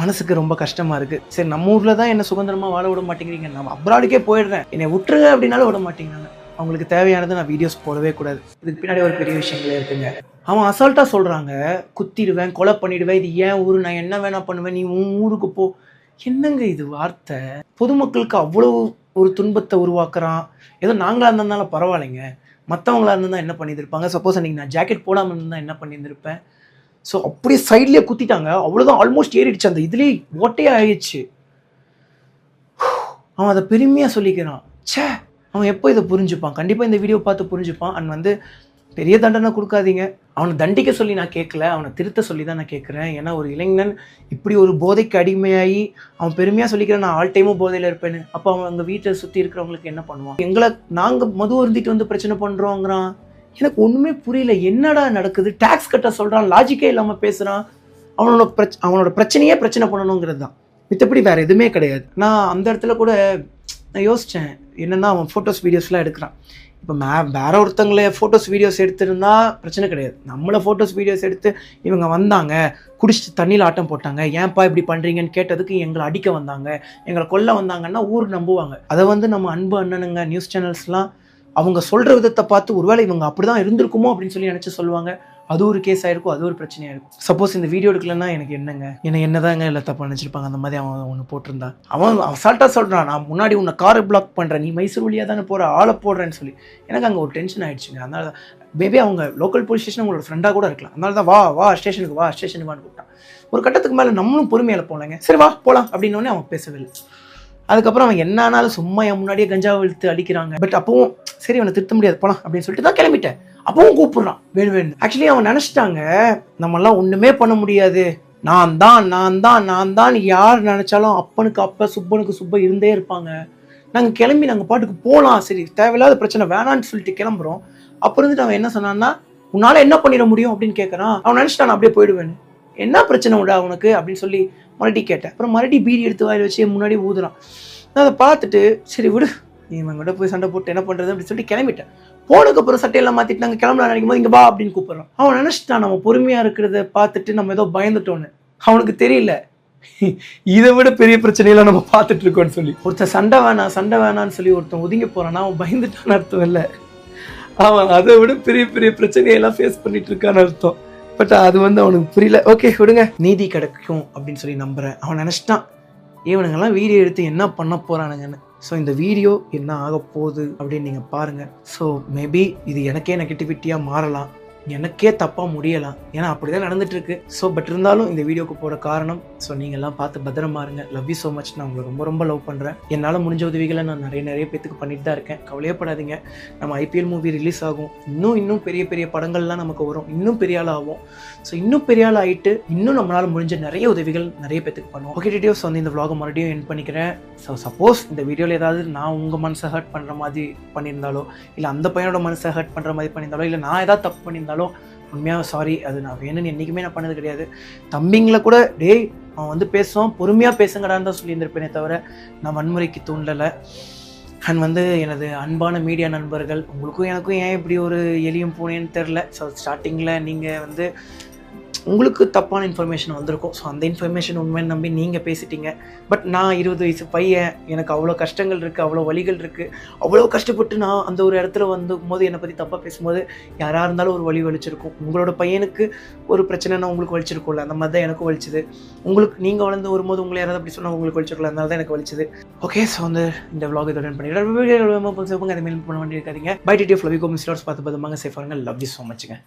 மனசுக்கு ரொம்ப கஷ்டமாக இருக்குது. சரி, நம்ம ஊரில் தான் என்னை சுதந்திரமாக வாழ விட மாட்டேங்கிறீங்க, நம்ம அப்ராடுக்கே போயிடுறேன், என்னை விட்டுருங்க அப்படின்னாலும் விட மாட்டேங்கிறாங்க. அவங்களுக்கு தேவையானது நான் வீடியோஸ் போடவே கூடாது. இதுக்கு பின்னாடி ஒரு பெரிய விஷயங்களே இருக்குங்க. அவன் அசால்ட்டாக சொல்கிறாங்க, குத்திடுவேன், கொலை பண்ணிடுவேன், இது ஏன் ஊர், நான் என்ன வேணா பண்ணுவேன், நீ உன் ஊருக்கு போ. என்னங்க இது வார்த்தை? பொதுமக்களுக்கு அவ்வளோ ஒரு துன்பத்தை உருவாக்குறான். ஏதோ நாங்களாக இருந்ததுனால பரவாயில்லைங்க, மற்றவங்களாக இருந்தால் என்ன பண்ணியிருப்பாங்க? சப்போஸ் அன்றைக்கி நான் ஜாக்கெட் போடாமல் இருந்தால் என்ன பண்ணியிருந்திருப்பேன்? ஸோ அப்படியே சைட்லேயே குத்திட்டாங்க, அவ்வளோதான், ஆல்மோஸ்ட் ஏறிடுச்சு, அந்த இதுலேயே ஓட்டையே ஆயிடுச்சு. அவன் அதை பெருமையாக சொல்லிக்கிறான். சே, அவன் எப்போ இதை புரிஞ்சுப்பான்? கண்டிப்பாக இந்த வீடியோ பார்த்து புரிஞ்சுப்பான். அண்ட் வந்து பெரிய தண்டனை கொடுக்காதீங்க. அவனை தண்டிக்க சொல்லி நான் கேட்கல, அவனை திருத்த சொல்லி தான் நான் கேட்குறேன். ஏன்னா ஒரு இளைஞன் இப்படி ஒரு போதைக்கு அடிமையாகி அவன் பெருமையாக சொல்லிக்கிறேன், நான் ஆல் டைமும் போதையில் இருப்பேன்னு. அப்போ அவன் அங்கே வீட்டை சுற்றி இருக்கிறவங்களுக்கு என்ன பண்ணுவான்? எங்களை நாங்கள் மது அருந்திட்டு வந்து பிரச்சனை பண்ணுறோங்கிறான். எனக்கு ஒன்றுமே புரியல, என்னடா நடக்குது? டேக்ஸ் கட்ட சொல்கிறான், லாஜிக்கே இல்லாமல் பேசுகிறான். அவனோட பிரச்சனையே பிரச்சனை பண்ணணுங்கிறது தான், மித்தபடி வேறு எதுவுமே கிடையாது. நான் அந்த இடத்துல கூட நான் யோசித்தேன், என்னென்னா அவன் ஃபோட்டோஸ் வீடியோஸ்லாம் எடுக்கிறான். இப்போ வேற ஒருத்தங்களே ஃபோட்டோஸ் வீடியோஸ் எடுத்துருந்தா பிரச்சனை கிடையாது. நம்மளை ஃபோட்டோஸ் வீடியோஸ் எடுத்து இவங்க வந்தாங்க, குடிச்சிட்டு தண்ணியில் ஆட்டம் போட்டாங்க, ஏன்ப்பா இப்படி பண்ணுறீங்கன்னு கேட்டதுக்கு எங்களை அடிக்க வந்தாங்க, எங்களை கொல்ல வந்தாங்கன்னா ஊர் நம்புவாங்க. அதை வந்து நம்ம அன்பு அண்ணனுங்க நியூஸ் சேனல்ஸ்லாம் அவங்க சொல்கிற விதத்தை பார்த்து ஒருவேளை இவங்க அப்படி தான் இருந்திருக்குமோ அப்படின்னு சொல்லி நினச்சி சொல்லுவாங்க. அது ஒரு கேஸ் ஆகிருக்கும், அது ஒரு பிரச்சனையாக இருக்கும். சப்போஸ் இந்த வீடியோ எடுக்கலன்னா எனக்கு என்னங்க, என்னதாங்க இல்லை தப்பாக நினச்சிருப்பாங்க. அந்த மாதிரி அவன் ஒன்று போட்டிருந்தா, அவன் அசால்ட்டாக சொல்கிறான், நான் முன்னாடி உன்னை காரை பிளாக் பண்ணுறேன், நீ மைசூர் வழியாக தானே போகிற, ஆளை போடுறேன்னு சொல்லி. எனக்கு அங்கே ஒரு டென்ஷன் ஆகிடுச்சுங்க. அதனால தான் மேபி அவங்க லோக்கல் போலீஸ் ஸ்டேஷன் உங்களோட ஃப்ரெண்டாக கூட இருக்கலாம். அதனால தான் வா ஸ்டேஷனுக்கு வான்னு கூப்பிட்டான். ஒரு கட்டத்துக்கு மேலே நம்மளும் பொறுமையில் போகலாங்க. சரி வா போகலாம் அப்படின்னோடனே அவன் பேசவே இல்லை. அதுக்கப்புறம் அவன் என்ன ஆனாலும் சும்மா என் முன்னாடியே கஞ்சாவை இழுத்து அடிக்கிறாங்க. பட் அப்பவும் சரி அவனை திருத்த முடியாது போலாம் அப்படின்னு சொல்லிட்டு தான் கிளம்பிட்டேன். அப்பவும் கூப்பிடுறான் வேணும் வேணும். ஆக்சுவலி அவன் நினச்சிட்டாங்க நம்மளாம் ஒன்றுமே பண்ண முடியாது, நான் தான் யார் நினச்சாலும் அப்பனுக்கு அப்ப சுப்பனுக்கு சுப்ப இருந்தே இருப்பாங்க, நாங்கள் கிளம்பி நாங்கள் பாட்டுக்கு போகலாம், சரி தேவையில்லாத பிரச்சனை வேணான்னு சொல்லிட்டு கிளம்புறோம். அப்போ இருந்துட்டு அவன் என்ன சொன்னான்னா உன்னால் என்ன பண்ணிட முடியும் அப்படின்னு கேட்குறான். அவன் நினச்சிட்டான் நான் அப்படியே போயிடுவேன்னு. என்ன பிரச்சனை விட அவனுக்கு அப்படின்னு சொல்லி மறுபடியும் கேட்டேன். அப்புறம் மறுபடியும் பீடி எடுத்து வாயில் வச்சு முன்னாடி ஊதுறான். நான் அதை பார்த்துட்டு சரி விடு இவன் கூட போய் சண்டை போட்டு என்ன பண்ணுறது அப்படின்னு சொல்லிட்டு கிளம்பிட்டேன். போனதுக்கப்புறம் சட்டையெல்லாம் மாற்றிட்டு நாங்கள் கிளம்பலாம் நினைக்கும் போது இங்கே பா அப்படின்னு கூப்பிட்றான். அவன் நினச்சிட்டான் நம்ம பொறுமையாக இருக்கிறத பார்த்துட்டு நம்ம ஏதோ பயந்துட்டோன்னு. அவனுக்கு தெரியல இதை விட பெரிய பிரச்சனையெல்லாம் நம்ம பார்த்துட்டு இருக்கோம்னு சொல்லி. ஒருத்தன் சண்டை வேணான்னு சொல்லி ஒருத்தன் ஒதுங்கி போறான்னா அவன் பயந்துட்டான்னு அர்த்தம் இல்லை, அவன் அதை விட பெரிய பெரிய பிரச்சனையெல்லாம் ஃபேஸ் பண்ணிட்டு இருக்கான்னு அர்த்தம். பட் அது அவனுக்கு புரியல. ஓகே விடுங்க, நீதி கிடைக்கும் அப்படின்னு சொல்லி நம்புறேன். அவன் நினச்சிட்டான் இவனுங்கெல்லாம் வீடியோ எடுத்து என்ன பண்ண போறானுங்கன்னு. ஸோ இந்த வீடியோ என்ன ஆக போகுது அப்படின்னு நீங்கள் பாருங்கள். ஸோ மேபி இது எனக்கே நெகட்டிவிட்டியாக மாறலாம், எனக்கே தப்பாக முடியலாம், ஏன்னா அப்படி தான் நடந்துட்டுருக்கு. ஸோ பட் இருந்தாலும் இந்த வீடியோக்கு போகிற காரணம் ஸோ நீங்கள்லாம் பார்த்து பத்திரமா இருங்க. Love you so much. நான் உங்களை ரொம்ப ரொம்ப லவ் பண்ணுறேன். என்னால் முடிஞ்ச உதவிகளை நான் நிறைய பேத்துக்கு பண்ணிட்டு தான் இருக்கேன். கவலையப்படாதீங்க. நம்ம ஐபிஎல் மூவி ரிலீஸ் ஆகும், இன்னும் பெரிய பெரிய படங்கள்லாம் நமக்கு வரும், இன்னும் பெரிய ஆள் ஆகும். ஸோ இன்னும் பெரிய ஆள் ஆகிட்டு இன்னும் நம்மளால் முடிஞ்ச நிறைய உதவிகள் நிறைய பேத்துக்கு பண்ணுவோம். ஓகே டீடியோஸ் இந்த vlog மறுபடியும் எண்ட் பண்ணிக்கிறேன். ஸோ சப்போஸ் இந்த வீடியோவில் ஏதாவது நான் உங்கள் மனசை ஹர்ட் பண்ணுற மாதிரி பண்ணியிருந்தாலோ, இல்லை அந்த பையனோட மனசை ஹர்ட் பண்ணுற மாதிரி பண்ணியிருந்தாலோ, இல்லை நான் ஏதாவது தப்பு பண்ணியிருந்தாலோ உண்மையாக சாரி. அது நான் வேணும்னு என்றைக்குமே நான் பண்ணது கிடையாது. தம்பிங்களை கூட டேய் அவன் பேசுவான் பொறுமையாக பேசுங்கடான்னு தான் சொல்லியிருந்திருப்பேனே தவிர நான் வன்முறைக்கு தூண்டலை. அண்ட் எனது அன்பான மீடியா நண்பர்கள், உங்களுக்கும் எனக்கும் ஏன் இப்படி ஒரு எலியும் பூனேன்னு தெரில. ஸோ ஸ்டார்டிங்கில் நீங்கள் உங்களுக்கு தப்பான இன்ஃபர்மேஷன் வந்திருக்கும். ஸோ அந்த இன்ஃபர்மேஷன் உண்மையை நம்பி நீங்கள் பேசிட்டீங்க. பட் நான் 20 வயசு பையன், எனக்கு அவ்வளோ கஷ்டங்கள் இருக்குது, அவ்வளோ வலிகள் இருக்குது, அவ்வளோ கஷ்டப்பட்டு நான் அந்த ஒரு இடத்துல போது என்னை பற்றி தப்பாக பேசும்போது யாராக இருந்தாலும் ஒரு வலி வலிச்சிருக்கும். உங்களோட பையனுக்கு ஒரு பிரச்சனைனா உங்களுக்கு வலிச்சிருக்கும்ல, அந்த மாதிரி தான் எனக்கும் வலிச்சுது. உங்களுக்கு நீங்கள் வளர்ந்து வரும்போது உங்களை யாராவது அப்படி சொன்னால் உங்களுக்கு வலிச்சிருக்கல, அதனால தான் எனக்கு வலிச்சுது. ஓகே ஸோ இந்த vlog இதோட பண்ணிடுறேன். அதை மேல் பண்ண வேண்டியிருக்காதீங்க. பை டிடிஎஃப் லவ் யூ மிஸ்டர்ஸ் பார்த்து பதமாங்க சேஃபாங்க. Love you so மச்சுங்க.